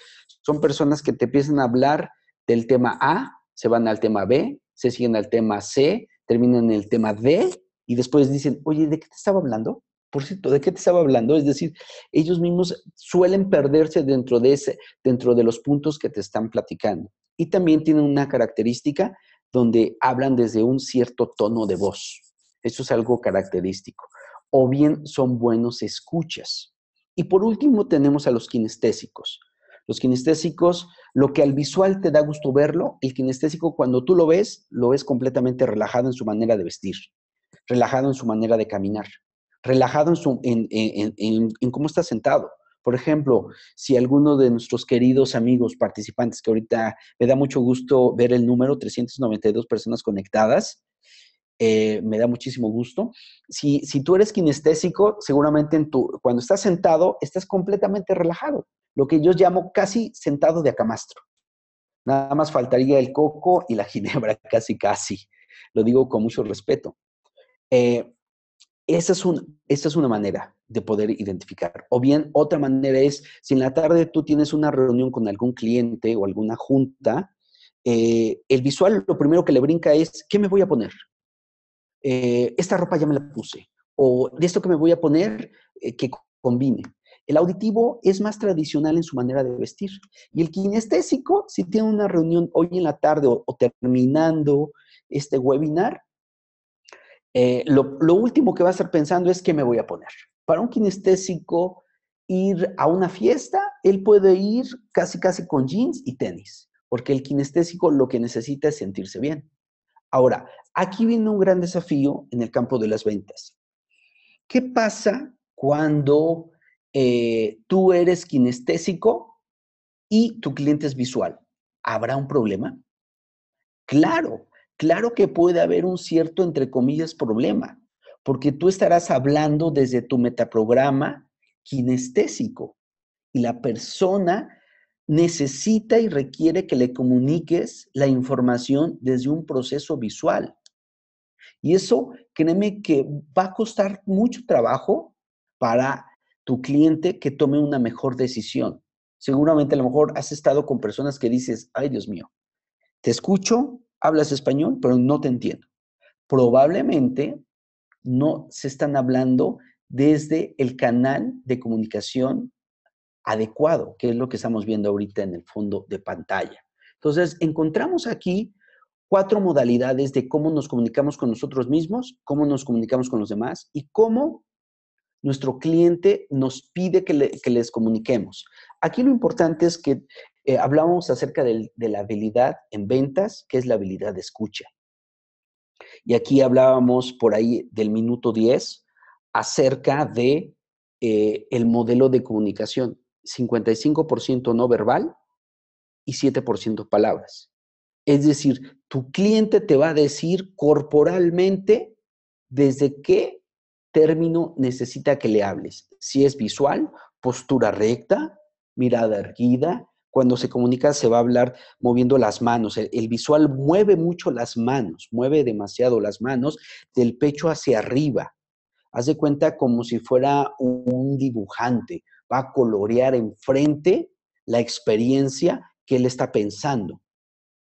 son personas que te empiezan a hablar del tema A, se van al tema B, se siguen al tema C, terminan en el tema D, y después dicen, oye, ¿de qué te estaba hablando? Por cierto, ¿de qué te estaba hablando? Es decir, ellos mismos suelen perderse dentro de los puntos que te están platicando. Y también tienen una característica donde hablan desde un cierto tono de voz. Eso es algo característico. O bien son buenos escuchas. Y por último tenemos a los kinestésicos. Los kinestésicos, lo que al visual te da gusto verlo, el kinestésico cuando tú lo ves completamente relajado en su manera de vestir, relajado en su manera de caminar, relajado en cómo está sentado. Por ejemplo, si alguno de nuestros queridos amigos participantes, que ahorita me da mucho gusto ver el número, 392 personas conectadas, me da muchísimo gusto. Si tú eres kinestésico, seguramente cuando estás sentado, estás completamente relajado, lo que yo llamo casi sentado de acamastro. Nada más faltaría el coco y la ginebra, casi, casi. Lo digo con mucho respeto. Esa es una manera de poder identificar. O bien, otra manera es, si en la tarde tú tienes una reunión con algún cliente o alguna junta, el visual lo primero que le brinca es, ¿qué me voy a poner? Esta ropa ya me la puse. O de esto que me voy a poner, que combine. El auditivo es más tradicional en su manera de vestir. Y el kinestésico, si tiene una reunión hoy en la tarde o terminando este webinar, lo último que va a estar pensando es qué me voy a poner. Para un kinestésico, ir a una fiesta, él puede ir casi casi con jeans y tenis, porque el kinestésico lo que necesita es sentirse bien. Ahora, aquí viene un gran desafío en el campo de las ventas. ¿Qué pasa cuando tú eres kinestésico y tu cliente es visual? ¿Habrá un problema? Claro, claro que puede haber un cierto, entre comillas, problema, porque tú estarás hablando desde tu metaprograma kinestésico y la persona necesita y requiere que le comuniques la información desde un proceso visual. Y eso, créeme que va a costar mucho trabajo para tu cliente que tome una mejor decisión. Seguramente a lo mejor has estado con personas que dices, ay Dios mío, te escucho, hablas español, pero no te entiendo. Probablemente no se están hablando desde el canal de comunicación adecuado, que es lo que estamos viendo ahorita en el fondo de pantalla. Entonces, encontramos aquí 4 modalidades de cómo nos comunicamos con nosotros mismos, cómo nos comunicamos con los demás y cómo nuestro cliente nos pide que les comuniquemos. Aquí lo importante es que hablamos acerca de la habilidad en ventas, que es la habilidad de escucha. Y aquí hablábamos por ahí del minuto 10 acerca de el modelo de comunicación. 55% no verbal y 7% palabras. Es decir, tu cliente te va a decir corporalmente desde qué término necesita que le hables. Si es visual, postura recta, mirada erguida. Cuando se comunica se va a hablar moviendo las manos. El visual mueve mucho las manos, mueve demasiado las manos del pecho hacia arriba. Haz de cuenta como si fuera un dibujante. Va a colorear enfrente la experiencia que él está pensando.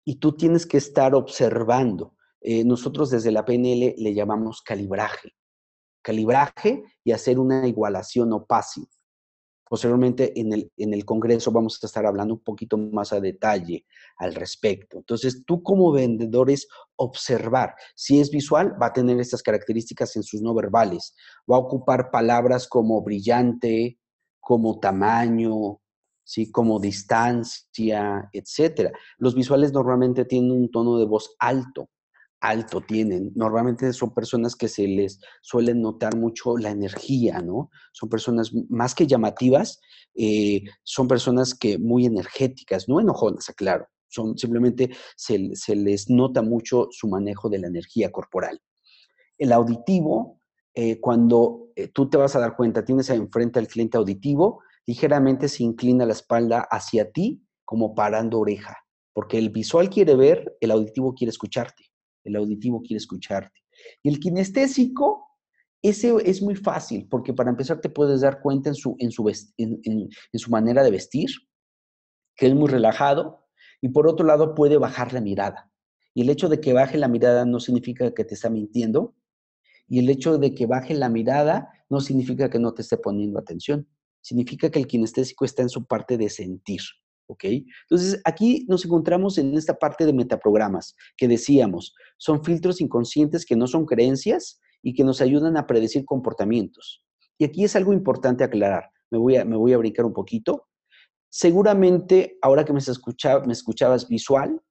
Y tú tienes que estar observando. Nosotros desde la PNL le llamamos calibraje. calibraje y hacer una igualación o passing. Posteriormente en el Congreso vamos a estar hablando un poquito más a detalle al respecto. Entonces, tú como vendedor es observar. Si es visual, va a tener estas características en sus no verbales. Va a ocupar palabras como brillante, como tamaño, ¿sí? Como distancia, etcétera. Los visuales normalmente tienen un tono de voz alto tienen. Normalmente son personas que se les suelen notar mucho la energía, ¿no? Son personas más que llamativas, son personas que muy energéticas, no enojonas, aclaro. Son, simplemente se les nota mucho su manejo de la energía corporal. El auditivo, cuando tú te vas a dar cuenta, tienes enfrente al cliente auditivo, ligeramente se inclina la espalda hacia ti como parando oreja, porque el visual quiere ver, el auditivo quiere escucharte. El auditivo quiere escucharte. Y el kinestésico, ese es muy fácil, porque para empezar te puedes dar cuenta en su manera de vestir, que es muy relajado, y por otro lado puede bajar la mirada. Y el hecho de que baje la mirada no significa que te está mintiendo, y el hecho de que baje la mirada no significa que no te esté poniendo atención. Significa que el kinestésico está en su parte de sentir, ¿ok? Entonces, aquí nos encontramos en esta parte de metaprogramas que decíamos, son filtros inconscientes que no son creencias y que nos ayudan a predecir comportamientos. Y aquí es algo importante aclarar. Me voy a brincar un poquito. Seguramente, ahora que me escuchabas visual,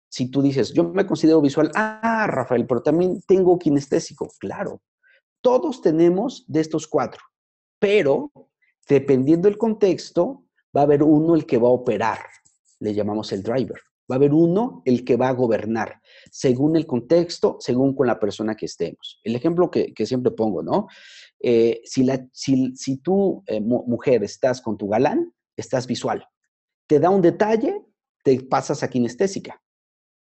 si tú dices, yo me considero visual, Rafael, pero también tengo kinestésico. Claro, todos tenemos de estos 4, pero dependiendo del contexto, va a haber uno el que va a operar, le llamamos el driver. Va a haber uno el que va a gobernar, según el contexto, según con la persona que estemos. El ejemplo que siempre pongo, ¿no? Si tú, mujer, estás con tu galán, estás visual. Te da un detalle, te pasas a kinestésica.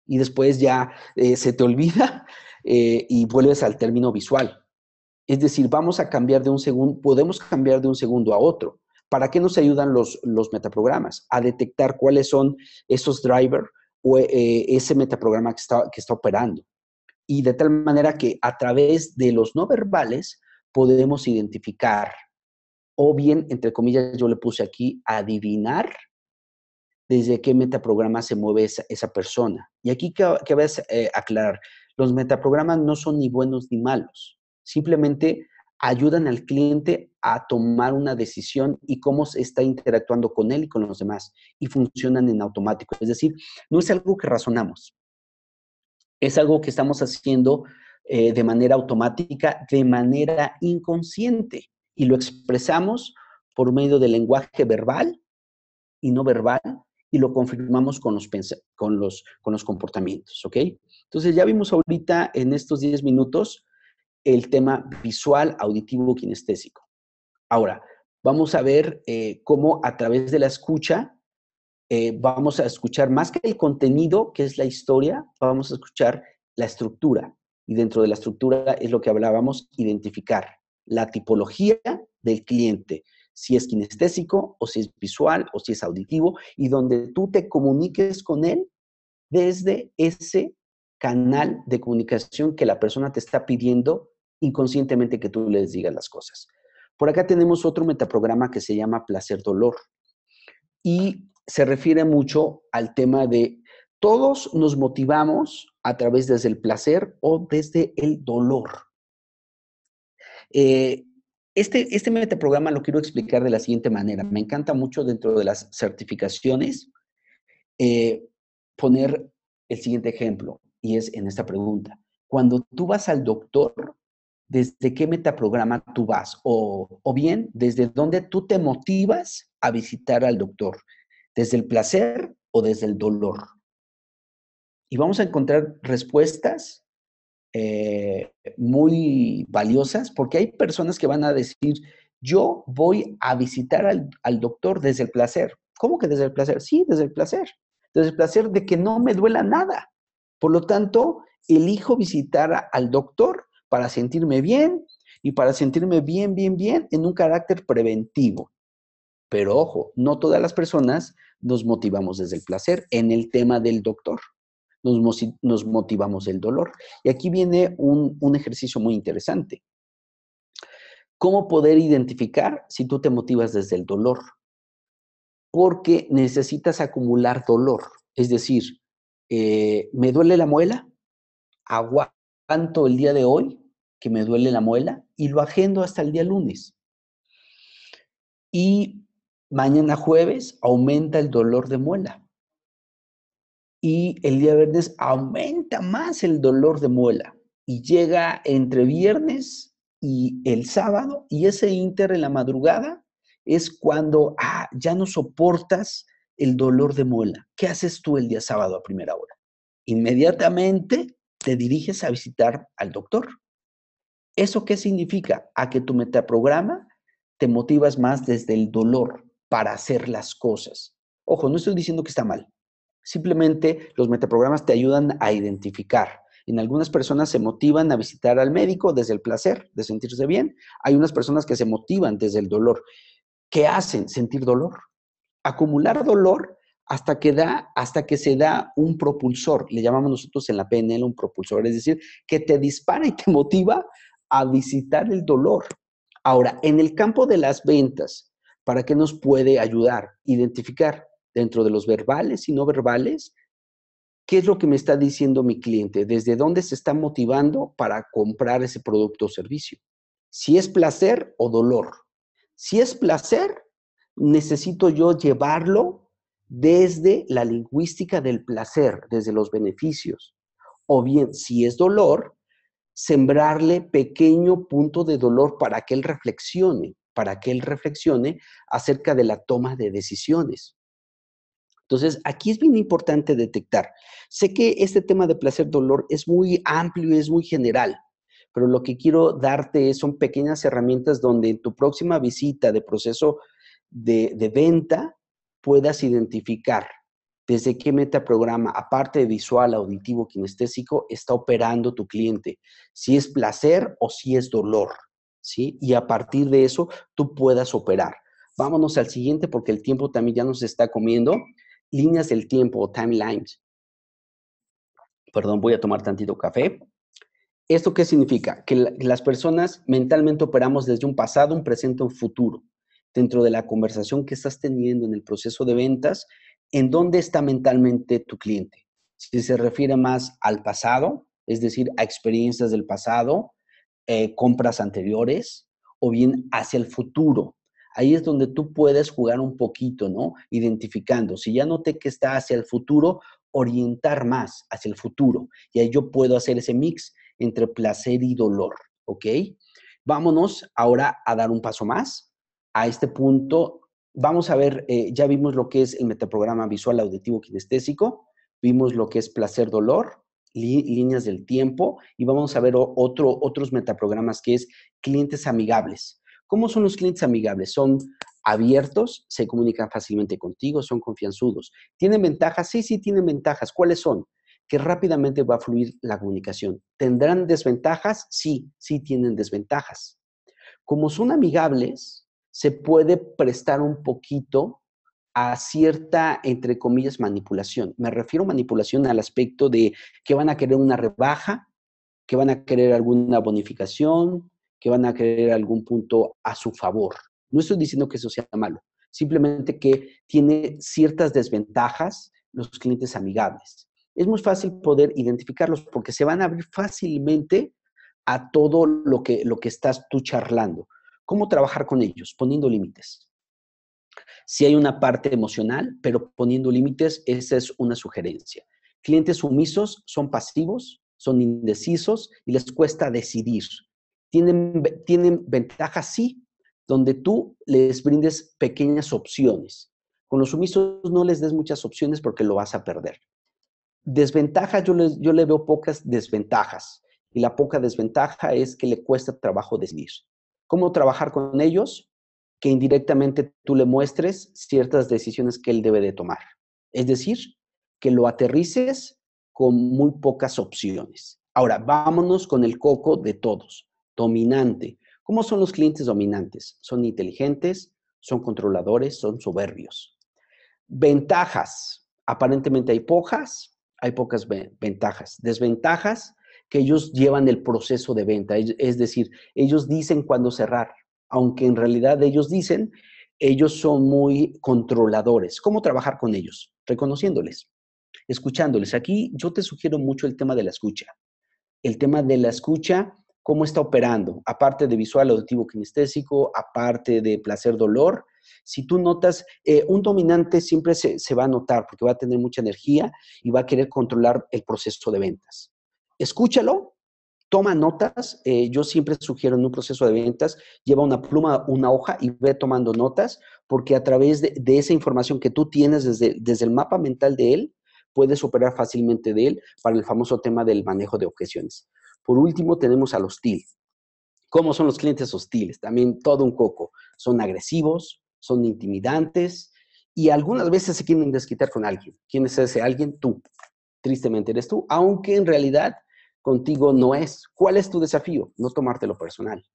Y después ya se te olvida y vuelves al término visual. Es decir, vamos a cambiar de un segundo, podemos cambiar de un segundo a otro. ¿Para qué nos ayudan los metaprogramas? A detectar cuáles son esos drivers o ese metaprograma que está operando. Y de tal manera que a través de los no verbales podemos identificar, o bien, entre comillas, yo le puse aquí, adivinar desde qué metaprograma se mueve esa persona. Y aquí cabe aclarar, los metaprogramas no son ni buenos ni malos, simplemente ayudan al cliente a tomar una decisión y cómo se está interactuando con él y con los demás, y funcionan en automático. Es decir, no es algo que razonamos, es algo que estamos haciendo de manera automática, de manera inconsciente, y lo expresamos por medio del lenguaje verbal y no verbal, y lo confirmamos con los comportamientos, ¿ok? Entonces, ya vimos ahorita en estos 10 minutos el tema visual, auditivo, kinestésico. Ahora, vamos a ver cómo a través de la escucha vamos a escuchar más que el contenido, que es la historia, vamos a escuchar la estructura. Y dentro de la estructura es lo que hablábamos, identificar la tipología del cliente, si es kinestésico o si es visual o si es auditivo, y donde tú te comuniques con él desde ese canal de comunicación que la persona te está pidiendo inconscientemente que tú les digas las cosas. Por acá tenemos otro metaprograma que se llama placer-dolor y se refiere mucho al tema de todos nos motivamos a través desde el placer o desde el dolor. Este metaprograma lo quiero explicar de la siguiente manera. Me encanta mucho dentro de las certificaciones poner el siguiente ejemplo, y es en esta pregunta. Cuando tú vas al doctor, ¿desde qué metaprograma tú vas? O bien, ¿desde dónde tú te motivas a visitar al doctor? ¿Desde el placer o desde el dolor? Y vamos a encontrar respuestas muy valiosas, porque hay personas que van a decir, yo voy a visitar al doctor desde el placer. ¿Cómo que desde el placer? Sí, desde el placer. Desde el placer de que no me duela nada. Por lo tanto, elijo visitar al doctor para sentirme bien y para sentirme bien en un carácter preventivo. Pero ojo, no todas las personas nos motivamos desde el placer en el tema del doctor. Nos motivamos del dolor. Y aquí viene un ejercicio muy interesante. ¿Cómo poder identificar si tú te motivas desde el dolor? Porque necesitas acumular dolor. Es decir, me duele la muela, aguanto el día de hoy que me duele la muela y lo agendo hasta el día lunes. Y mañana jueves aumenta el dolor de muela. Y el día viernes aumenta más el dolor de muela. Y llega entre viernes y el sábado, y ese ínter en la madrugada es cuando ya no soportas el dolor de muela. ¿Qué haces tú el día sábado a primera hora? Inmediatamente te diriges a visitar al doctor. ¿Eso qué significa? A que tu metaprograma te motivas más desde el dolor para hacer las cosas. Ojo, no estoy diciendo que está mal. Simplemente los metaprogramas te ayudan a identificar. En algunas personas se motivan a visitar al médico desde el placer de sentirse bien. Hay unas personas que se motivan desde el dolor. ¿Qué hacen? Sentir dolor. Acumular dolor hasta que se da un propulsor. Le llamamos nosotros en la PNL un propulsor. Es decir, que te dispara y te motiva a visitar el dolor. Ahora, en el campo de las ventas, ¿para qué nos puede ayudar? Identificar dentro de los verbales y no verbales, ¿qué es lo que me está diciendo mi cliente? ¿Desde dónde se está motivando para comprar ese producto o servicio? Si es placer o dolor. Si es placer, necesito yo llevarlo desde la lingüística del placer, desde los beneficios. O bien, si es dolor, sembrarle pequeño punto de dolor para que él reflexione acerca de la toma de decisiones. Entonces, aquí es bien importante detectar. Sé que este tema de placer-dolor es muy amplio y es muy general, pero lo que quiero darte son pequeñas herramientas donde en tu próxima visita de proceso de venta puedas identificar desde qué metaprograma, aparte de visual, auditivo, kinestésico, está operando tu cliente. Si es placer o si es dolor, ¿sí? Y a partir de eso, tú puedas operar. Vámonos al siguiente porque el tiempo también ya nos está comiendo. Líneas del tiempo o timelines. Perdón, voy a tomar tantito café. ¿Esto qué significa? Que las personas mentalmente operamos desde un pasado, un presente, un futuro. Dentro de la conversación que estás teniendo en el proceso de ventas, ¿en dónde está mentalmente tu cliente? Si se refiere más al pasado, es decir, a experiencias del pasado, compras anteriores, o bien hacia el futuro. Ahí es donde tú puedes jugar un poquito, ¿no? Identificando. Si ya noté que está hacia el futuro, orientar más hacia el futuro. Y ahí yo puedo hacer ese mix entre placer y dolor, ¿ok? Vámonos ahora a dar un paso más. A este punto, vamos a ver, ya vimos lo que es el metaprograma visual, auditivo, kinestésico. Vimos lo que es placer, dolor, líneas del tiempo, y vamos a ver otros metaprogramas que es clientes amigables. ¿Cómo son los clientes amigables? Son abiertos, se comunican fácilmente contigo, son confianzudos. ¿Tienen ventajas? Sí, sí tienen ventajas. ¿Cuáles son? Que rápidamente va a fluir la comunicación. ¿Tendrán desventajas? Sí, sí tienen desventajas. Como son amigables, se puede prestar un poquito a cierta, entre comillas, manipulación. Me refiero a manipulación al aspecto de que van a querer una rebaja, que van a querer alguna bonificación, que van a querer algún punto a su favor. No estoy diciendo que eso sea malo, simplemente que tiene ciertas desventajas los clientes amigables. Es muy fácil poder identificarlos porque se van a abrir fácilmente a todo lo que estás tú charlando. ¿Cómo trabajar con ellos? Poniendo límites. Si hay una parte emocional, pero poniendo límites, esa es una sugerencia. Clientes sumisos son pasivos, son indecisos y les cuesta decidir. ¿Tienen ventajas? Sí, donde tú les brindes pequeñas opciones. Con los sumisos no les des muchas opciones porque lo vas a perder. Desventajas, yo le veo pocas desventajas. Y la poca desventaja es que le cuesta trabajo decidir. ¿Cómo trabajar con ellos? Que indirectamente tú le muestres ciertas decisiones que él debe de tomar. Es decir, que lo aterrices con muy pocas opciones. Ahora, vámonos con el coco de todos. Dominante. ¿Cómo son los clientes dominantes? Son inteligentes, son controladores, son soberbios. Ventajas. Aparentemente hay pocas ventajas. Desventajas, que ellos llevan el proceso de venta. Es decir, ellos dicen cuándo cerrar. aunque en realidad ellos dicen, ellos son muy controladores. ¿Cómo trabajar con ellos? Reconociéndoles, escuchándoles. Aquí yo te sugiero mucho el tema de la escucha. El tema de la escucha, cómo está operando, aparte de visual, auditivo, kinestésico, aparte de placer, dolor. Si tú notas, un dominante siempre se va a notar porque va a tener mucha energía y va a querer controlar el proceso de ventas. Escúchalo, toma notas. Yo siempre sugiero en un proceso de ventas, lleva una pluma, una hoja y ve tomando notas, porque a través de esa información que tú tienes desde el mapa mental de él, puedes operar fácilmente de él para el famoso tema del manejo de objeciones. Por último, tenemos al hostil. ¿Cómo son los clientes hostiles? También todo un coco. Son agresivos, son intimidantes y algunas veces se quieren desquitar con alguien. ¿Quién es ese alguien? Tú. Tristemente eres tú, aunque en realidad contigo no es. ¿Cuál es tu desafío? No tomártelo personal.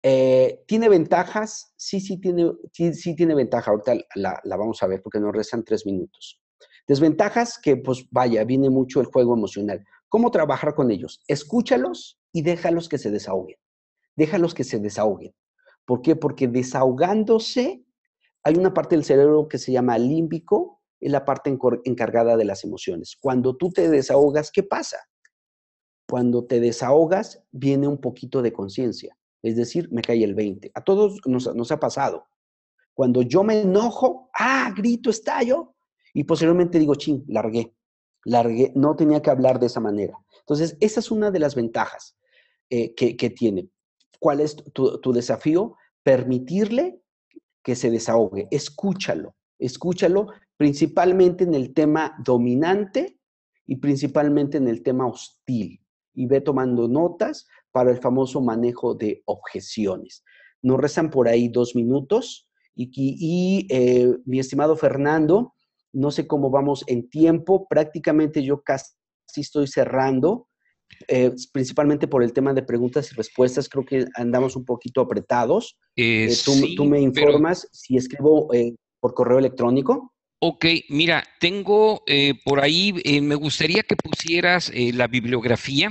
¿Tiene ventajas? Sí tiene ventaja. Ahorita la vamos a ver porque nos restan 3 minutos. Desventajas que, pues vaya, viene mucho el juego emocional. ¿Cómo trabajar con ellos? Escúchalos y déjalos que se desahoguen. Déjalos que se desahoguen. ¿Por qué? Porque desahogándose, hay una parte del cerebro que se llama límbico, es la parte encargada de las emociones. Cuando tú te desahogas, ¿qué pasa? Cuando te desahogas, viene un poquito de conciencia. Es decir, me cae el 20. A todos nos ha pasado. Cuando yo me enojo, grito, estallo, y posteriormente digo, chin, largué, no tenía que hablar de esa manera. Entonces, esa es una de las ventajas que tiene. ¿Cuál es tu desafío? Permitirle que se desahogue. Escúchalo principalmente en el tema dominante y principalmente en el tema hostil. Y ve tomando notas para el famoso manejo de objeciones. Nos restan por ahí 2 minutos y mi estimado Fernando, no sé cómo vamos en tiempo, prácticamente yo casi estoy cerrando, principalmente por el tema de preguntas y respuestas, creo que andamos un poquito apretados. Tú me pero informas si escribo por correo electrónico. ok, mira, tengo por ahí, me gustaría que pusieras la bibliografía,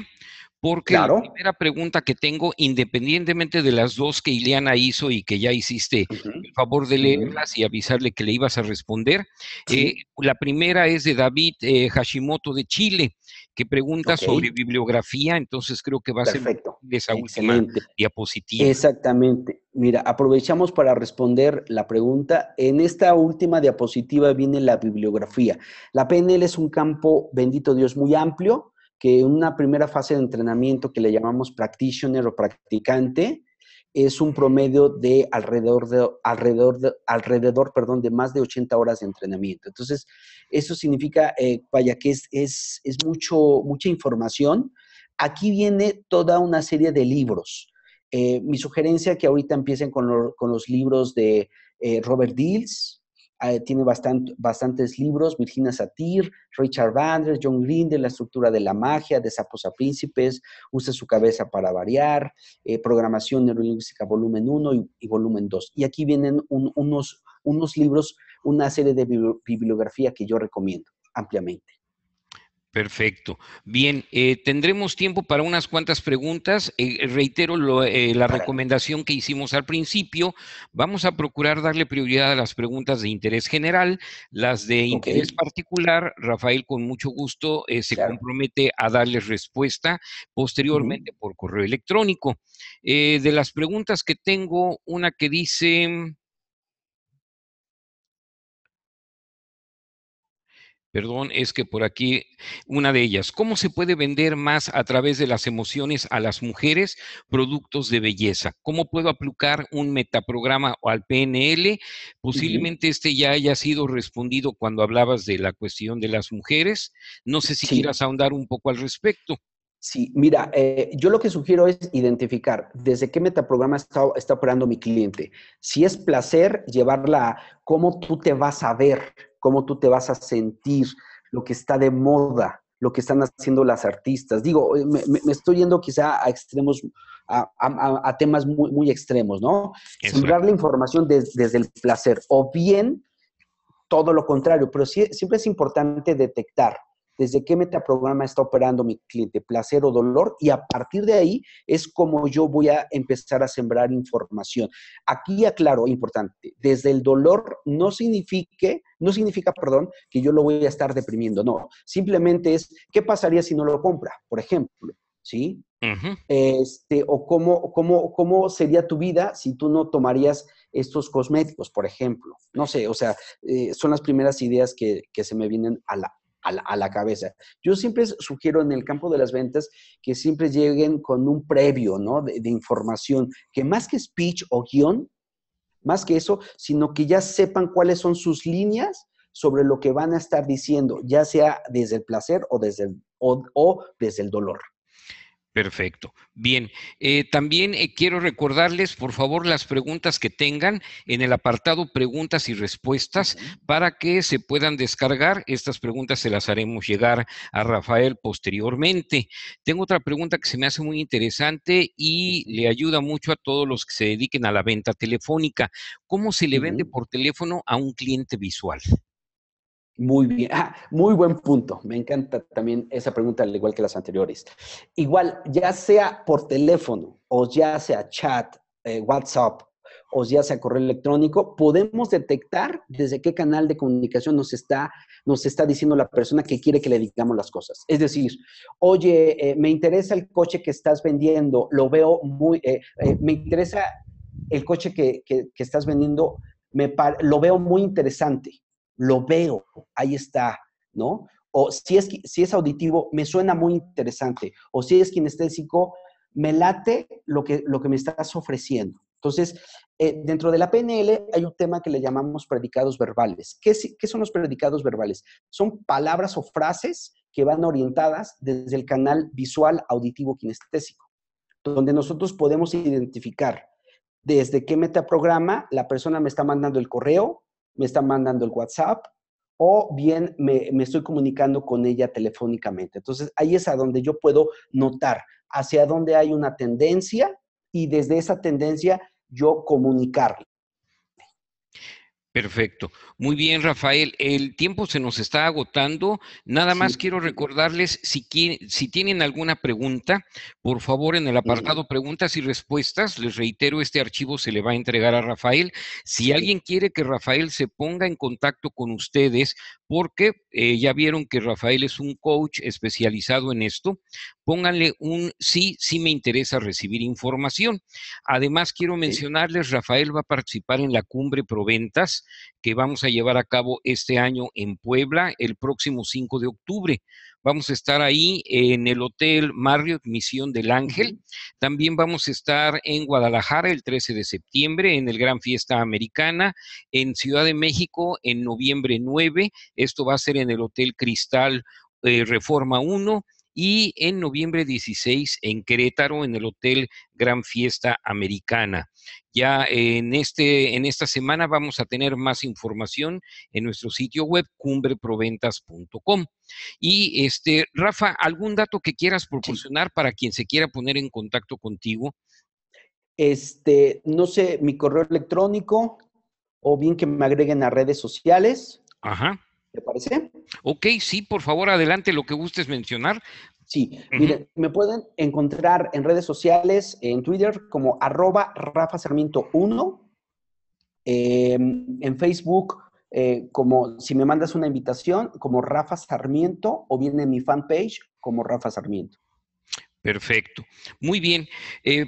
porque la Claro. primera pregunta que tengo, independientemente de las dos que Ileana hizo y que ya hiciste Uh-huh. el favor de Uh-huh. leerlas y avisarle que le ibas a responder, Sí. la primera es de David Hashimoto de Chile, que pregunta Ok. sobre bibliografía, entonces creo que va a ser muy Perfecto. útil esa última Excelente. diapositiva. Exactamente. Mira, aprovechamos para responder la pregunta. En esta última diapositiva viene la bibliografía. La PNL es un campo, bendito Dios, muy amplio, que en una primera fase de entrenamiento que le llamamos practitioner o practicante, es un promedio de alrededor de más de 80 horas de entrenamiento. Entonces, eso significa, vaya, que es mucha información. Aquí viene toda una serie de libros. Mi sugerencia es que ahorita empiecen con los libros de Robert Dills, tiene bastantes libros, Virginia Satir, Richard Bandler, John Grinder, La estructura de la magia, de sapos a príncipes, Use su cabeza para variar, Programación neurolingüística volumen 1 y volumen 2. Y aquí vienen unos libros, una serie de bibliografía que yo recomiendo ampliamente. Perfecto. Bien, tendremos tiempo para unas cuantas preguntas. Reitero la recomendación que hicimos al principio. Vamos a procurar darle prioridad a las preguntas de interés general. Las de interés particular, Rafael con mucho gusto se compromete a darles respuesta posteriormente por correo electrónico. De las preguntas que tengo, una que dice... Perdón, es que por aquí, una de ellas, ¿cómo se puede vender más a través de las emociones a las mujeres productos de belleza? ¿Cómo puedo aplicar un metaprograma al PNL? Posiblemente este ya haya sido respondido cuando hablabas de la cuestión de las mujeres. No sé si quieras ahondar un poco al respecto. Sí, mira, yo lo que sugiero es identificar desde qué metaprograma está operando mi cliente. Si es placer, llevarla a cómo tú te vas a ver, cómo tú te vas a sentir, lo que está de moda, lo que están haciendo las artistas. Digo, me estoy yendo quizá a extremos, a temas muy, muy extremos, ¿no? Sembrar la información desde el placer o bien todo lo contrario, pero sí, siempre es importante detectar desde qué metaprograma está operando mi cliente, placer o dolor, y a partir de ahí es como yo voy a empezar a sembrar información. Aquí aclaro, importante, desde el dolor no significa, que yo lo voy a estar deprimiendo, no, simplemente es, ¿qué pasaría si no lo compra? Por ejemplo, ¿sí? Ujú. O cómo sería tu vida si tú no tomarías estos cosméticos, por ejemplo. No sé, o sea, son las primeras ideas que se me vienen a la cabeza. Yo siempre sugiero en el campo de las ventas que siempre lleguen con un previo, ¿no? De información, que más que speech o guión, más que eso, sino que ya sepan cuáles son sus líneas sobre lo que van a estar diciendo, ya sea desde el placer o desde el dolor. Perfecto. Bien, también quiero recordarles, por favor, las preguntas que tengan en el apartado preguntas y respuestas para que se puedan descargar. Estas preguntas se las haremos llegar a Rafael posteriormente. Tengo otra pregunta que se me hace muy interesante y le ayuda mucho a todos los que se dediquen a la venta telefónica. ¿Cómo se le vende por teléfono a un cliente visual? Muy bien, muy buen punto. Me encanta también esa pregunta, al igual que las anteriores. Igual, ya sea por teléfono o ya sea chat, WhatsApp o ya sea correo electrónico, podemos detectar desde qué canal de comunicación nos está diciendo la persona que quiere que le digamos las cosas. Es decir, oye, me interesa el coche que estás vendiendo, lo veo me interesa el coche que estás vendiendo, lo veo muy interesante. Lo veo, ahí está, ¿no? O si es auditivo, me suena muy interesante. O si es kinestésico, me late lo que me estás ofreciendo. Entonces, dentro de la PNL hay un tema que le llamamos predicados verbales. ¿Qué son los predicados verbales? Son palabras o frases que van orientadas desde el canal visual, auditivo, kinestésico, donde nosotros podemos identificar desde qué metaprograma la persona me está mandando el correo, me está mandando el WhatsApp, o bien me estoy comunicando con ella telefónicamente. Entonces, ahí es a donde yo puedo notar hacia dónde hay una tendencia y desde esa tendencia yo comunicarle. Perfecto. Muy bien, Rafael. El tiempo se nos está agotando. Nada más quiero recordarles, si tienen alguna pregunta, por favor, en el apartado preguntas y respuestas, les reitero, este archivo se le va a entregar a Rafael. Si alguien quiere que Rafael se ponga en contacto con ustedes, porque ya vieron que Rafael es un coach especializado en esto, pónganle un sí me interesa recibir información. Además, quiero mencionarles, Rafael va a participar en la Cumbre Proventas que vamos a llevar a cabo este año en Puebla el próximo 5 de octubre. Vamos a estar ahí en el Hotel Marriott Misión del Ángel. También vamos a estar en Guadalajara el 13 de septiembre en el Gran Fiesta Americana, en Ciudad de México en noviembre 9. Esto va a ser en el Hotel Cristal Reforma 1. Y en noviembre 16 en Querétaro, en el Hotel Gran Fiesta Americana. Ya en esta semana vamos a tener más información en nuestro sitio web, cumbreproventas.com. Y Rafa, ¿algún dato que quieras proporcionar para quien se quiera poner en contacto contigo? No sé, mi correo electrónico o bien que me agreguen a redes sociales. Ajá. ¿Te parece? Ok, sí, por favor, adelante, lo que gustes mencionar. Sí, miren, me pueden encontrar en redes sociales, en Twitter como @RafaSarmiento1, en Facebook como si me mandas una invitación como Rafa Sarmiento o bien en mi fanpage como Rafa Sarmiento. Perfecto. Muy bien.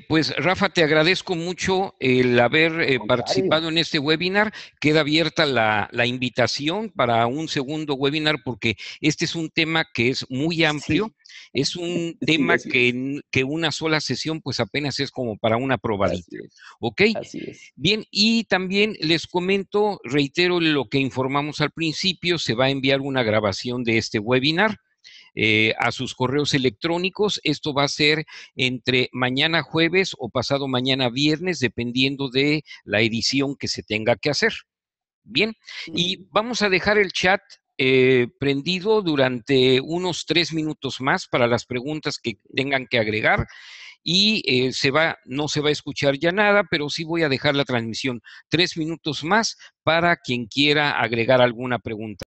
Pues Rafa, te agradezco mucho el haber participado en este webinar. Queda abierta la invitación para un segundo webinar porque este es un tema que es muy amplio. Sí. Es un tema que una sola sesión pues apenas es como para una probadita. Así es. ¿Ok? Así es. Bien, y también les comento, reitero lo que informamos al principio, se va a enviar una grabación de este webinar. A sus correos electrónicos. Esto va a ser entre mañana jueves o pasado mañana viernes, dependiendo de la edición que se tenga que hacer. Bien, y vamos a dejar el chat prendido durante unos 3 minutos más para las preguntas que tengan que agregar. Y no se va a escuchar ya nada, pero sí voy a dejar la transmisión 3 minutos más para quien quiera agregar alguna pregunta.